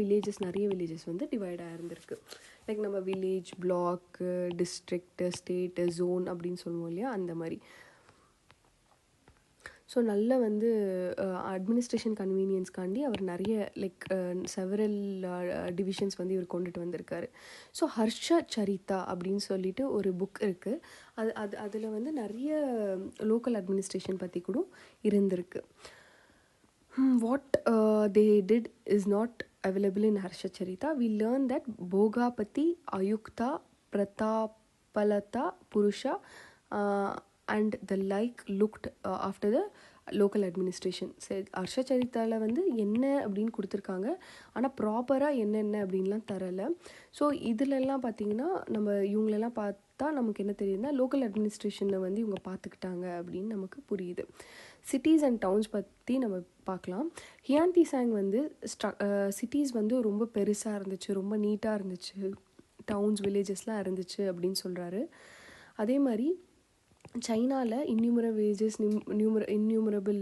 நிறைய வில்லேஜஸ் வந்து டிவைட் ஆகிருந்திருக்கு. லைக் நம்ம village, block, district, state, zone அப்படின்னு சொல்லுவோம் இல்லையா, அந்த மாதிரி. ஸோ நல்ல வந்து அட்மினிஸ்ட்ரேஷன் கன்வீனியன்ஸ்காண்டி அவர் நிறைய லைக் செவரல் டிவிஷன்ஸ் வந்து இவர் கொண்டுட்டு வந்திருக்காரு. ஸோ ஹர்ஷ சரிதா அப்படின்னு சொல்லிட்டு ஒரு புக் இருக்குது. அதில் வந்து நிறைய லோக்கல் அட்மினிஸ்ட்ரேஷன் பற்றி கூட இருந்திருக்கு. What they did is not available in Harsha Charita. We learn that Bhogapati, Ayukta, Pratapalata, Purusha and the like looked after the local administration. சரி, ஹர்ஷ சரித்தாவில் வந்து என்ன அப்படின்னு கொடுத்துருக்காங்க, ஆனால் ப்ராப்பராக என்னென்ன அப்படின்லாம் தரலை. ஸோ இதிலெல்லாம் பார்த்திங்கன்னா நம்ம இவங்களெல்லாம் பார்த்தா நமக்கு என்ன தெரியுதுன்னா லோக்கல் அட்மினிஸ்ட்ரேஷனை வந்து இவங்க பார்த்துக்கிட்டாங்க அப்படின்னு நமக்கு புரியுது. சிட்டிஸ் அண்ட் டவுன்ஸ் பற்றி நம்ம பார்க்கலாம். ஹியான் திசாங் வந்து சிட்டிஸ் வந்து ரொம்ப பெருசாக இருந்துச்சு, ரொம்ப நீட்டாக இருந்துச்சு, டவுன்ஸ், வில்லேஜஸ்லாம் இருந்துச்சு அப்படின்னு சொல்கிறாரு. அதே மாதிரி சைனாவில் இன்யூமரபிள்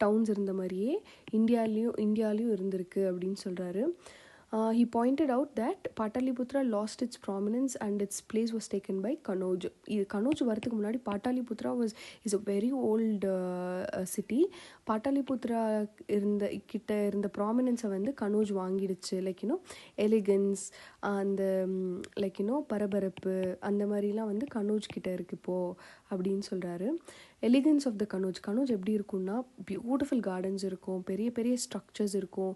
டவுன்ஸ் இருந்த மாதிரியே இந்தியாலையும் இருந்திருக்கு அப்படின்னு சொல்கிறாரு. He pointed out that Pataliputra lost its prominence and its place was taken by Kanauj. Kanauj வரதுக்கு முன்னாடி Pataliputra is a very old city. Pataliputra இருந்த ப்ராமினன்ஸை வந்து கனோஜ் வாங்கிடுச்சு. லைக் யூனோ எலிகன்ஸ், அந்த லைக் யூனோ பரபரப்பு, அந்த மாதிரிலாம் வந்து கனோஜ் கிட்ட இருக்கு இப்போது அப்படின்னு சொல்கிறாரு. எலிகன்ஸ் ஆஃப் த கனோஜ் எப்படி இருக்கும்னா, பியூட்டிஃபுல் கார்டன்ஸ் இருக்கும், பெரிய பெரிய ஸ்ட்ரக்சர்ஸ் இருக்கும்,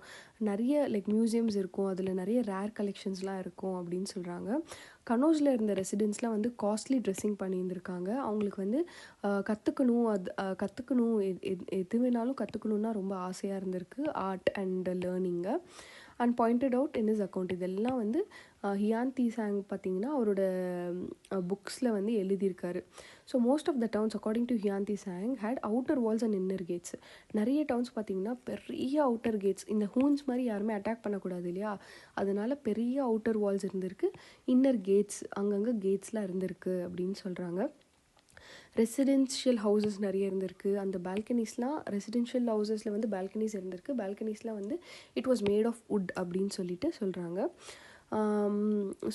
நிறைய லைக் மியூசியம்ஸ் இருக்கும், அதில் நிறைய ரேர் கலெக்ஷன்ஸ்லாம் இருக்கும் அப்படின்னு சொல்கிறாங்க. கனோஜில் இருந்த ரெசிடென்ட்ஸ்லாம் வந்து காஸ்ட்லி ட்ரெஸ்ஸிங் பண்ணியிருந்திருக்காங்க. அவங்களுக்கு வந்து கற்றுக்கணும் எது வேணாலும் கற்றுக்கணுன்னா ரொம்ப ஆசையாக இருந்திருக்கு, ஆர்ட் அண்ட் லேர்னிங்கை. And pointed out in his account. இதெல்லாம் வந்து ஹியான் தீசாங் பார்த்திங்கன்னா அவரோட புக்ஸில் வந்து எழுதியிருக்காரு. So most of the towns according to Hiuen Tsang had outer walls and inner gates. நிறைய டவுன்ஸ் பார்த்திங்கன்னா பெரிய அவுட்டர் கேட்ஸ், இந்த ஹூன்ஸ் மாதிரி யாருமே அட்டாக் பண்ணக்கூடாது இல்லையா, அதனால பெரிய அவுட்டர் வால்ஸ் இருந்திருக்கு, இன்னர் கேட்ஸ் அங்கங்கே கேட்ஸ்லாம் இருந்திருக்கு அப்படின்னு சொல்கிறாங்க. ரெசிடென்ஷியல் ஹவுசஸ் நிறைய இருந்திருக்கு. அந்த பால்கனிஸ்லாம் ரெசிடென்ஷியல் ஹவுசஸில் வந்து பால்கனிஸ் இருந்திருக்கு. பால்கனிஸ்லாம் வந்து it was made of wood அப்படின்னு சொல்கிறாங்க.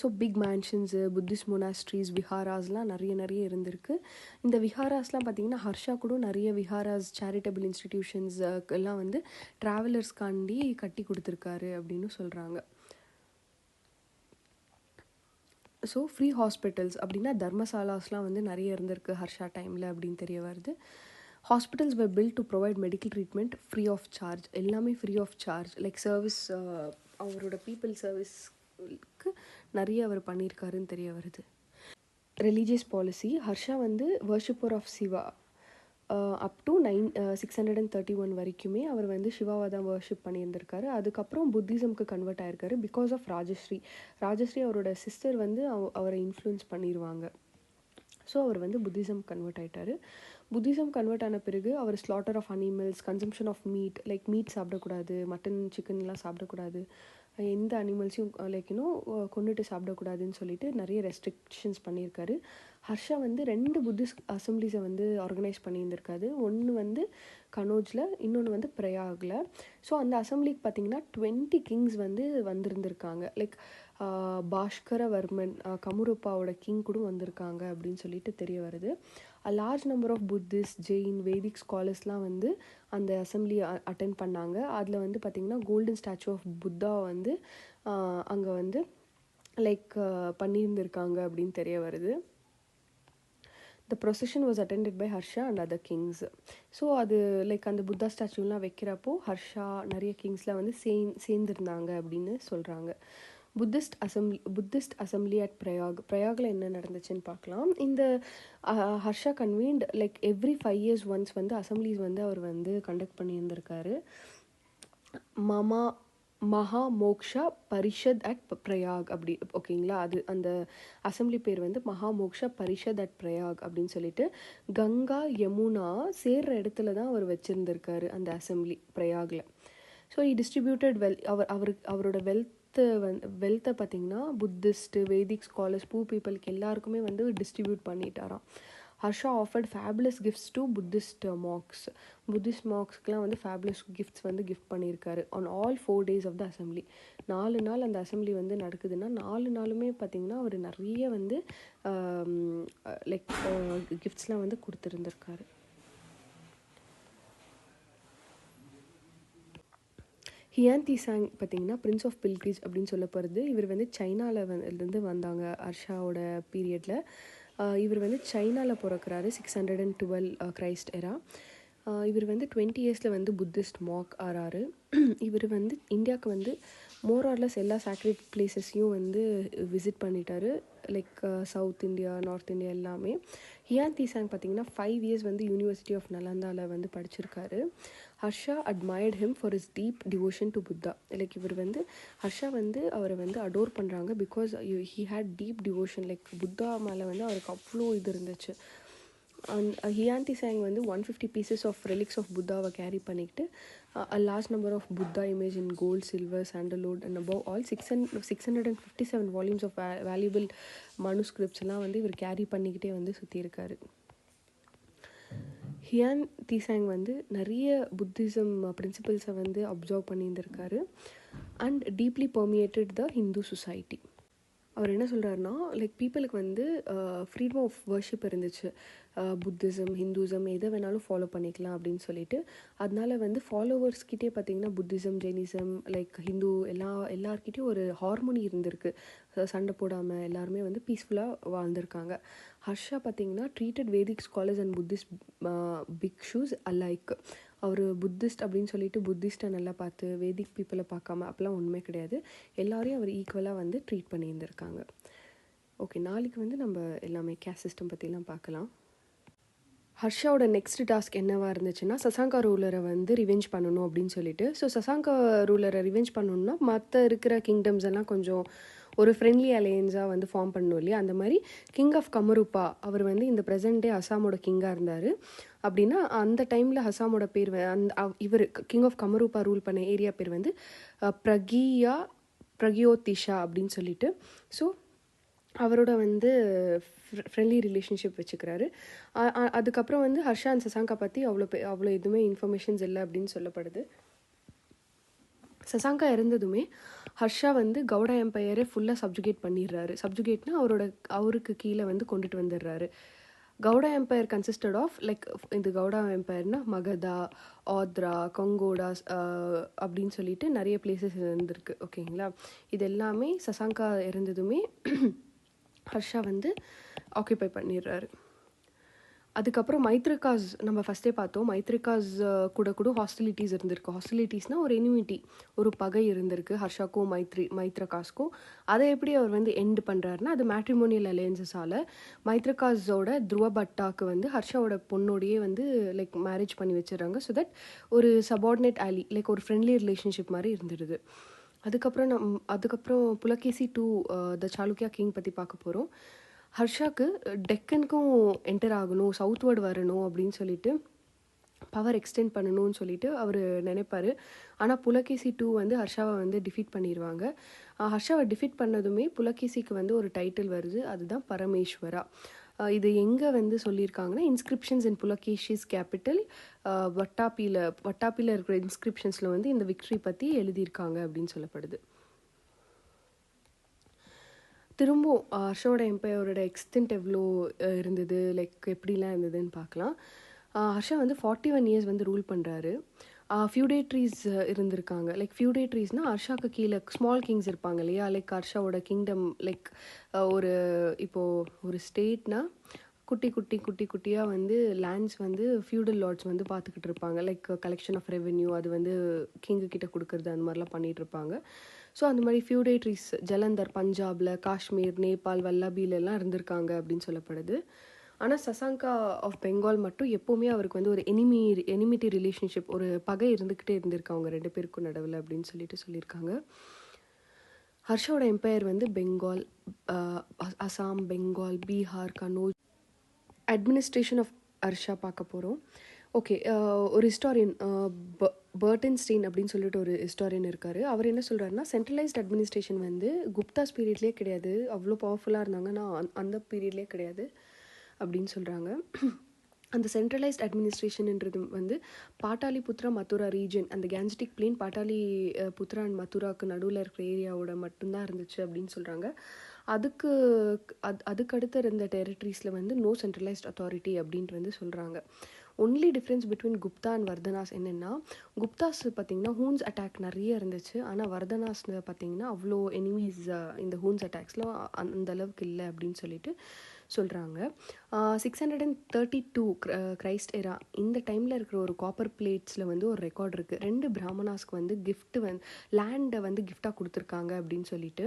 So big mansions, Buddhist monasteries, விஹாராஸ்லாம் நிறைய இருந்திருக்கு. இந்த விஹாராஸ்லாம் பார்த்திங்கன்னா ஹர்ஷா கூட நிறைய விஹாராஸ் சேரிட்டபிள் இன்ஸ்டிடியூஷன்ஸ் எல்லாம் வந்து ட்ராவலர்ஸ்காண்டி கட்டி கொடுத்துருக்காரு அப்படின்னு சொல்கிறாங்க. ஸோ ஃப்ரீ ஹாஸ்பிட்டல்ஸ் அப்படின்னா தர்மசாலாஸ்லாம் வந்து நிறைய இருந்திருக்கு ஹர்ஷா டைமில் அப்படின்னு தெரிய வருது. Hospitals were built to provide medical treatment free of charge. எல்லாமே free of charge, like service, அவரோட பீப்புள் சர்வீஸ்க்கு நிறைய அவர் பண்ணியிருக்காருன்னு தெரிய வருது. ரிலீஜியஸ் பாலிசி, ஹர்ஷா வந்து worshipper of Shiva up to 631 வரைக்குமே அவர் வந்து சிவாவை தான் வர்ஷிப் பண்ணியிருந்திருக்காரு. அதுக்கப்புறம் புத்திசம்க்கு கன்வெர்ட் ஆயிருக்காரு பிகாஸ் ஆஃப் ராஜஸ்ரீ அவரோட சிஸ்டர் வந்து அவரை இன்ஃப்ளூயன்ஸ் பண்ணிடுவாங்க. ஸோ அவர் வந்து புத்திசம் கன்வெர்ட் ஆகிட்டார். புத்திசம் கன்வெர்ட் ஆன பிறகு அவர் slaughter of animals, consumption of meat, like meat சாப்பிடக்கூடாது, மட்டன் சிக்கன்லாம் சாப்பிடக்கூடாது, எந்த அனிமல்ஸையும் லைக் கொண்டுட்டு சாப்பிடக்கூடாதுன்னு சொல்லிட்டு நிறைய ரெஸ்ட்ரிக்ஷன்ஸ் பண்ணியிருக்காரு. ஹர்ஷா வந்து 2 புத்திஸ்ட் அசம்பிளிஸை வந்து ஆர்கனைஸ் பண்ணியிருந்திருக்காரு. ஒன்று வந்து கனோஜில், இன்னொன்று வந்து பிரயாகில். ஸோ அந்த அசம்பிளிக்கு பார்த்திங்கன்னா 20 கிங்ஸ் வந்து வந்திருந்திருக்காங்க. லைக் பாஷ்கரவர்மன், கமுருப்பாவோட கிங் கூட வந்திருக்காங்க அப்படின்னு சொல்லிட்டு தெரிய வருது. Large number of Buddhist, Jain, Vedic ஸ்காலர்ஸ்லாம் வந்து அந்த அசம்பிளி அட்டென்ட் பண்ணாங்க. அதில் வந்து பார்த்திங்கன்னா கோல்டன் ஸ்டாச்சு ஆஃப் புத்தா வந்து அங்கே வந்து லைக் பண்ணியிருந்திருக்காங்க அப்படின்னு தெரிய வருது. The procession was attended by Harsha and other kings. So அது லைக் அந்த புத்தா ஸ்டாச்சுலாம் வைக்கிறப்போ ஹர்ஷா நிறைய கிங்ஸ்லாம் வந்து சேர்ந்துருந்தாங்க அப்படின்னு சொல்கிறாங்க. புத்திஸ்ட் அசம்பிளி அட் பிரயாகில் என்ன நடந்துச்சுன்னு பார்க்கலாம். இந்த Harsha convenient like every 5 years once வந்து அசம்பிளிஸ் வந்து அவர் வந்து கண்டக்ட் பண்ணியிருந்திருக்காரு. மகா மோக்ஷா பரிஷத் அட் பிரயாக் அப்படி, ஓகேங்களா. அது அந்த அசம்பிளி பேர் வந்து மகா மோக்ஷா பரிஷத் அட் பிரயாக் அப்படின்னு சொல்லிட்டு கங்கா யமுனா சேர்ற இடத்துல தான் அவர் வச்சுருந்துருக்காரு அந்த அசம்பிளி பிரயாகில். ஸோ டிஸ்ட்ரிபியூட்டட் அவரோட வெல்த்தை பார்த்திங்கன்னா புத்திஸ்ட்டு, வேதிக் ஸ்காலர்ஸ், பீப்புளுக்கு எல்லாருக்குமே வந்து டிஸ்ட்ரிபியூட் பண்ணிட்டாராம். Harsha offered fabulous gifts to Buddhist மார்க்ஸ்க்கெலாம் வந்து ஃபேபுலஸ் கிஃப்ட்ஸ் வந்து கிஃப்ட் பண்ணியிருக்காரு on all 4 days of the assembly. 4 நாள் அந்த அசம்பிளி வந்து நடக்குதுன்னா 4 நாளுமே பார்த்திங்கன்னா அவர் நிறைய வந்து லைக் கிஃப்ட்ஸ்லாம் வந்து கொடுத்துருந்துருக்காரு. ஹியான் தீசாங் பார்த்திங்கன்னா பிரின்ஸ் ஆஃப் பில்கிரிஜ் அப்படின்னு சொல்லப்படுறது. இவர் வந்து சைனாவிலேருந்து வந்தாங்க ஹர்ஷாவோட பீரியடில். இவர் வந்து சைனாவில் பிறக்கிறாரு 612 கிரைஸ்ட் எரா. இவர் வந்து 20 yearsல வந்து புத்திஸ்ட் மார்க் ஆறாரு. இவர் வந்து இந்தியாவுக்கு வந்து மோரார்லஸ் எல்லா சாக்ரெட் பிளேசஸையும் வந்து விசிட் பண்ணிட்டாரு, like south India, north India எல்லாமே. ஹியான் தீசாங் பார்த்திங்கன்னா 5 years வந்து யூனிவர்சிட்டி ஆஃப் நலந்தாவில் வந்து படிச்சிருக்காரு. Harsha admired him for his deep devotion to Buddha. Like இவர் வந்து ஹர்ஷா வந்து அவரை வந்து அடோர் பண்ணுறாங்க because he had deep devotion, like Buddha மேலே வந்து அவருக்கு அவ்வளோ இது இருந்துச்சு. ஹியான் தீசாங் வந்து 150 pieces of relics of புத்தாவை carry பண்ணிக்கிட்டு a large number of Buddha image in gold, silver, sandalwood and above all 657 volumes of valuable manuscripts எல்லாம் வந்து இவர் கேரி பண்ணிக்கிட்டே வந்து சுற்றி இருக்காரு. ஹியான் தீசாங் வந்து நிறைய புத்திசம் பிரின்சிபல்ஸை வந்து அப்சர்வ் பண்ணியிருந்திருக்காரு. And deeply permeated the Hindu society. அவர் என்ன சொல்கிறாருன்னா, லைக் பீப்புளுக்கு வந்து ஃப்ரீடம் ஆஃப் வர்ஷிப் இருந்துச்சு. புத்திசம், ஹிந்துசம் எதை வேணாலும் ஃபாலோ பண்ணிக்கலாம் அப்படின்னு சொல்லிட்டு. அதனால வந்து ஃபாலோவர்ஸ்கிட்டே பார்த்திங்கன்னா புத்திசம், ஜெயினிசம், லைக் ஹிந்து எல்லார்கிட்டையும் ஒரு ஹார்மோனி இருந்திருக்கு. சண்டை போடாமல் எல்லாருமே வந்து பீஸ்ஃபுல்லாக வாழ்ந்திருக்காங்க. ஹர்ஷா பார்த்திங்கன்னா treated Vedic scholars and Buddhist bhikshus alike. அவர் புத்திஸ்ட் அப்படின்னு சொல்லிட்டு புத்திஸ்ட்டை நல்லா பார்த்து வேதிக் பீப்புளை பார்க்காம அப்போலாம் ஒன்றுமே கிடையாது. எல்லாரையும் அவர் ஈக்குவலாக வந்து ட்ரீட் பண்ணியிருந்திருக்காங்க. ஓகே, நாளைக்கு வந்து நம்ம எல்லாமே கேஸ்ட் சிஸ்டம் பற்றிலாம் பார்க்கலாம். ஹர்ஷாவோட நெக்ஸ்ட் டாஸ்க் என்னவாக இருந்துச்சுன்னா, சசாங்கா ரூலரை வந்து ரிவெஞ்ச் பண்ணணும் அப்படின்னு சொல்லிட்டு. ஸோ சசாங்கா ரூலரை ரிவெஞ்ச் பண்ணணுன்னா மற்ற இருக்கிற கிங்டம்ஸ் எல்லாம் கொஞ்சம் ஒரு ஃப்ரெண்ட்லி அலையன்ஸாக வந்து ஃபார்ம் பண்ணணும் இல்லையா. அந்த மாதிரி கிங் ஆஃப் கமருப்பா அவர் வந்து இந்த ப்ரெசன்ட் டே அசாமோட கிங்காக இருந்தார். அப்படின்னா அந்த டைமில் அசாமோட பேர் இவர் கிங் ஆஃப் கமருப்பா ரூல் பண்ண ஏரியா பேர் வந்து பிரகியோதிஷா அப்படின்னு சொல்லிட்டு. ஸோ அவரோட வந்து ஃப்ரெண்ட்லி ரிலேஷன்ஷிப் வச்சுக்கிறாரு. அதுக்கப்புறம் வந்து ஹர்ஷா அண்ட் சசாங்கா பற்றி அவ்வளோ எதுவுமே இன்ஃபர்மேஷன்ஸ் இல்லை அப்படின்னு சொல்லப்படுது. சசாங்கா இருந்ததுமே ஹர்ஷா வந்து கவுடா எம்பையரை ஃபுல்லாக சப்ஜுகேட் பண்ணிடுறாரு. சப்ஜுகேட்னா அவருக்கு கீழே வந்து கொண்டுட்டு வந்துடுறாரு. Gauda empire consisted of like இந்த கவுடா எம்பையர்னா மகதா, ஆத்ரா, கொங்கோடாஸ் அப்படின்னு சொல்லிட்டு நிறைய பிளேசஸ் இருந்திருக்கு. ஓகேங்களா. இது எல்லாமே சசாங்கா இருந்ததுமே ஹர்ஷா வந்து ஆக்குபை பண்ணிடுறாரு. அதுக்கப்புறம் மைத்ரிகாஸ் நம்ம ஃபஸ்ட்டே பார்த்தோம். மைத்ரிகாஸ் கூட ஹாஸ்டிலிட்டிஸ் இருந்திருக்கு. ஹாஸ்டிலிட்டிஸ்னால் ஒரு எனிமிட்டி, ஒரு பகை இருந்திருக்கு ஹர்ஷாக்கும் மைத்ரகாஸ்க்கும். அதை எப்படி அவர் வந்து எண்ட் பண்ணுறாருன்னா, அது மேட்ரிமோனியல் அலையன்சஸால் மைத்ரகாஸோட துருவ பட்டாக்கு வந்து ஹர்ஷாவோட பொண்ணோடையே வந்து லைக் மேரேஜ் பண்ணி வச்சிடறாங்க. ஸோ தட் ஒரு சபார்டினேட் ஆலி லைக் ஒரு ஃப்ரெண்ட்லி ரிலேஷன்ஷிப் மாதிரி இருந்துடுது. அதுக்கப்புறம் புலகேசி டூ த சாளுக்கியா கிங் பற்றி பார்க்க போகிறோம். ஹர்ஷாக்கு டெக்கனுக்கும் என்டர் ஆகணும், சவுத்வர்டு வரணும் அப்படின்னு சொல்லிட்டு பவர் எக்ஸ்டெண்ட் பண்ணணும்னு சொல்லிட்டு அவர் நினைப்பார். ஆனால் புலகேசி டூ வந்து ஹர்ஷாவை வந்து டிஃபீட் பண்ணிடுவாங்க. ஹர்ஷாவை டிஃபீட் பண்ணதுமே புலகேசிக்கு வந்து ஒரு டைட்டில் வருது, அதுதான் பரமேஸ்வரா. இது எங்கே வந்து சொல்லியிருக்காங்கன்னா, இன்ஸ்கிரிப்ஷன்ஸ் இன் புலகேஷிஸ் கேபிட்டல் வட்டாப்பியில் இருக்கிற இன்ஸ்கிரிப்ஷன்ஸில் வந்து இந்த விக்ட்ரி பற்றி எழுதியிருக்காங்க அப்படின்னு சொல்லப்படுது. திரும்ப ஹர்ஷோட எம்பையரோட எக்ஸ்டென்ட் எவ்வளோ இருந்தது, லைக் எப்படிலாம் இருந்ததுன்னு பார்க்கலாம். ஹர்ஷா வந்து 41 இயர்ஸ் வந்து ரூல் பண்ணுறாரு. ஃபியூடேட்ரிஸ் இருந்திருக்காங்க. லைக் ஃபியூடேட்ரிஸ்னால் ஹர்ஷாக்கு கீழே ஸ்மால் கிங்ஸ் இருப்பாங்க இல்லையா. லைக் ஹர்ஷாவோட கிங்டம் லைக் ஒரு ஸ்டேட்னா குட்டியாக வந்து லேண்ட்ஸ் வந்து ஃபியூடல் லார்ட்ஸ் வந்து பார்த்துக்கிட்டு இருப்பாங்க. லைக் கலெக்ஷன் ஆஃப் ரெவென்யூ அது வந்து கிங்கு கிட்ட கொடுக்குறது அந்த மாதிரிலாம் பண்ணிகிட்டு இருப்பாங்க. ஸோ அந்த மாதிரி ஃபியூடேட்ரிஸ் ஜலந்தர், பஞ்சாபில், காஷ்மீர், நேபாள், வல்லபிலெல்லாம் இருந்திருக்காங்க அப்படின்னு சொல்லப்படுது. ஆனால் சசாங்கா ஆஃப் பெங்கால் மட்டும் எப்போவுமே அவருக்கு வந்து ஒரு எனிமிட்டி ரிலேஷன்ஷிப், ஒரு பகை இருந்துக்கிட்டே இருந்திருக்கு அவங்க ரெண்டு பேருக்கும் நடுவில் அப்படின்னு சொல்லியிருக்காங்க. ஹர்ஷோட எம்பையர் வந்து பெங்கால், அசாம், பெங்கால், பீகார், கனோஜ். அட்மினிஸ்ட்ரேஷன் ஆஃப் ஹர்ஷா பார்க்க போகிறோம். ஓகே, ஒரு ஹிஸ்டாரியன் பர்டன்ஸ்டீன் அப்படின்னு சொல்லிட்டு ஒரு ஹிஸ்டாரியன் இருக்கார். அவர் என்ன சொல்கிறாருன்னா, சென்ட்ரலைஸ்ட் அட்மினிஸ்ட்ரேஷன் வந்து குப்தாஸ் பீரியட்லேயே கிடையாது, அவ்வளோ பவர்ஃபுல்லாக இருந்தாங்கன்னா அந்த பீரியட்லேயே கிடையாது அப்படின்னு சொல்கிறாங்க. அந்த சென்ட்ரலைஸ்ட் அட்மினிஸ்ட்ரேஷன்ன்றது வந்து பாட்டாலிபுத்ரா மதுரா ரீஜன், அந்த கேன்ஜெட்டிக் பிளேன் பாட்டாலி புத்ரா அண்ட் மதுராவுக்கு நடுவில் இருக்கிற ஏரியாவோட மட்டும்தான் இருந்துச்சு அப்படின்னு சொல்கிறாங்க. அதுக்கடுத்து இருந்த டெரிட்டரிஸில் வந்து நோ சென்ட்ரலைஸ்ட் அத்தாரிட்டி அப்படின்ட்டு வந்து சொல்கிறாங்க. Only difference between Gupta and Vardhanas என்னென்னா, குப்தாஸ் பார்த்திங்கன்னா ஹூன்ஸ் அட்டாக் நிறைய இருந்துச்சு. ஆனால் வர்தனாஸில் பார்த்திங்கன்னா அவ்வளோ எனிமீஸ் இந்த ஹூன்ஸ் அட்டாக்ஸ்லாம் அந்த அளவுக்கு இல்லை அப்படின்னு சொல்லிட்டு சொல்கிறாங்க. 632 கிரைஸ்ட் எரா இந்த டைமில் இருக்கிற ஒரு காப்பர் பிளேட்ஸில் வந்து ஒரு ரெக்கார்ட் இருக்குது. 2 பிராமணாஸ்க்கு வந்து கிஃப்ட் லேண்டை வந்து கிஃப்டாக கொடுத்துருக்காங்க அப்படின்னு சொல்லிட்டு.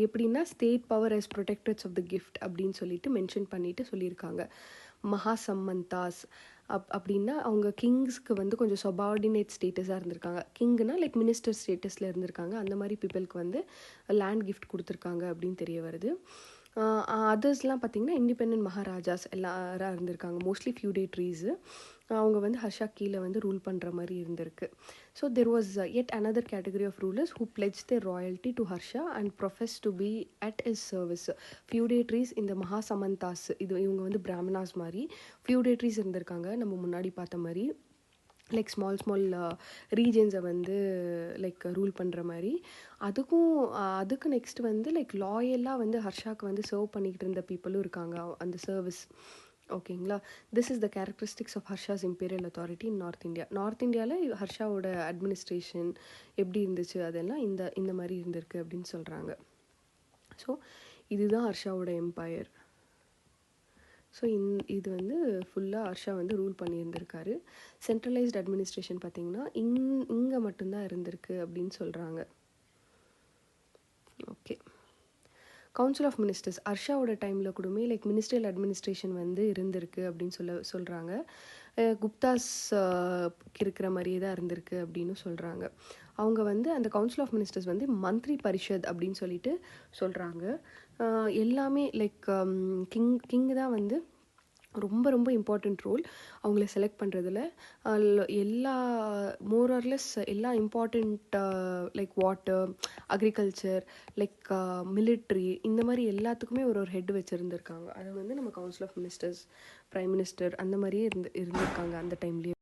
எப்படின்னா state power as protectors of the gift அப்படின்னு சொல்லிட்டு மென்ஷன் பண்ணிட்டு சொல்லியிருக்காங்க. மகாசம்மந்தாஸ் அப்படின்னா அவங்க கிங்ஸ்க்கு வந்து கொஞ்சம் சபார்டினேட் ஸ்டேட்டஸாக இருந்திருக்காங்க. கிங்னா லைக் மினிஸ்டர் ஸ்டேட்டஸில் இருந்திருக்காங்க. அந்த மாதிரி பீப்புளுக்கு வந்து லேண்ட் கிஃப்ட் கொடுத்துருக்காங்க அப்படின்னு தெரிய வருது. அதர்ஸ்லாம் பார்த்திங்கன்னா இண்டிபெண்ட் மகாராஜாஸ் எல்லாராக இருந்திருக்காங்க. மோஸ்ட்லி ஃபியூடேட்ரிஸு அவங்க வந்து ஹர்ஷா கீழே வந்து ரூல் பண்ணுற மாதிரி இருந்திருக்கு. So there was yet another category of rulers who pledged their royalty to Harsha and professed to be at his service. ஃபியூடேட்ரிஸ் இந்த மகாசமந்தாஸ் இவங்க வந்து பிராமணாஸ் மாதிரி ஃபியூடேட்ரிஸ் இருந்திருக்காங்க நம்ம முன்னாடி பார்த்த மாதிரி. லைக் ஸ்மால் ரீஜன்ஸை வந்து லைக் ரூல் பண்ணுற மாதிரி. அதுக்கு நெக்ஸ்ட் வந்து லைக் லாயலாக வந்து ஹர்ஷாக்கு வந்து சர்வ் பண்ணிக்கிட்டு இருந்த பீப்புளும் இருக்காங்க அந்த சர்வீஸ். ஓகேங்களா. This is the characteristics of Harsha's imperial authority in north India. North இந்தியாவில் ஹர்ஷாவோட அட்மினிஸ்ட்ரேஷன் எப்படி இருந்துச்சு அதெல்லாம் இந்த மாதிரி இருந்திருக்கு அப்படின்னு சொல்கிறாங்க. ஸோ இதுதான் ஹர்ஷாவோட எம்பையர். ஸோ இது வந்து ஃபுல்லாக ஹர்ஷா வந்து ரூல் பண்ணியிருந்திருக்காரு. சென்ட்ரலைஸ்ட் அட்மினிஸ்ட்ரேஷன் பார்த்திங்கன்னா இங்கே மட்டும்தான் இருந்திருக்கு அப்படின்னு சொல்கிறாங்க. ஓகே. கவுன்சில் ஆஃப் மினிஸ்டர்ஸ் ஹர்ஷாவோட டைமில் கூடமே லைக் மினிஸ்ட்ரியல் அட்மினிஸ்ட்ரேஷன் வந்து இருந்திருக்கு அப்படின்னு சொல்கிறாங்க. குப்தாஸ் இருக்கிற மாதிரியே தான் இருந்திருக்கு அப்படின்னு சொல்கிறாங்க. அவங்க வந்து அந்த கவுன்சில் ஆஃப் மினிஸ்டர்ஸ் வந்து மந்திரி பரிஷத் அப்படின்னு சொல்லிட்டு சொல்கிறாங்க. எல்லாமே லைக் கிங் தான் வந்து ரொம்ப ரொம்ப இம்பார்ட்டண்ட் ரோல் அவங்கள செலக்ட் பண்ணுறதுல. எல்லா மோரார்லெஸ் எல்லா important like water, agriculture, like military, இந்த மாதிரி எல்லாத்துக்குமே ஒரு ஹெட் வச்சுருந்துருக்காங்க. அது வந்து நம்ம council of ministers, prime minister அந்த மாதிரியே இருந்திருக்காங்க அந்த டைம்லேயே.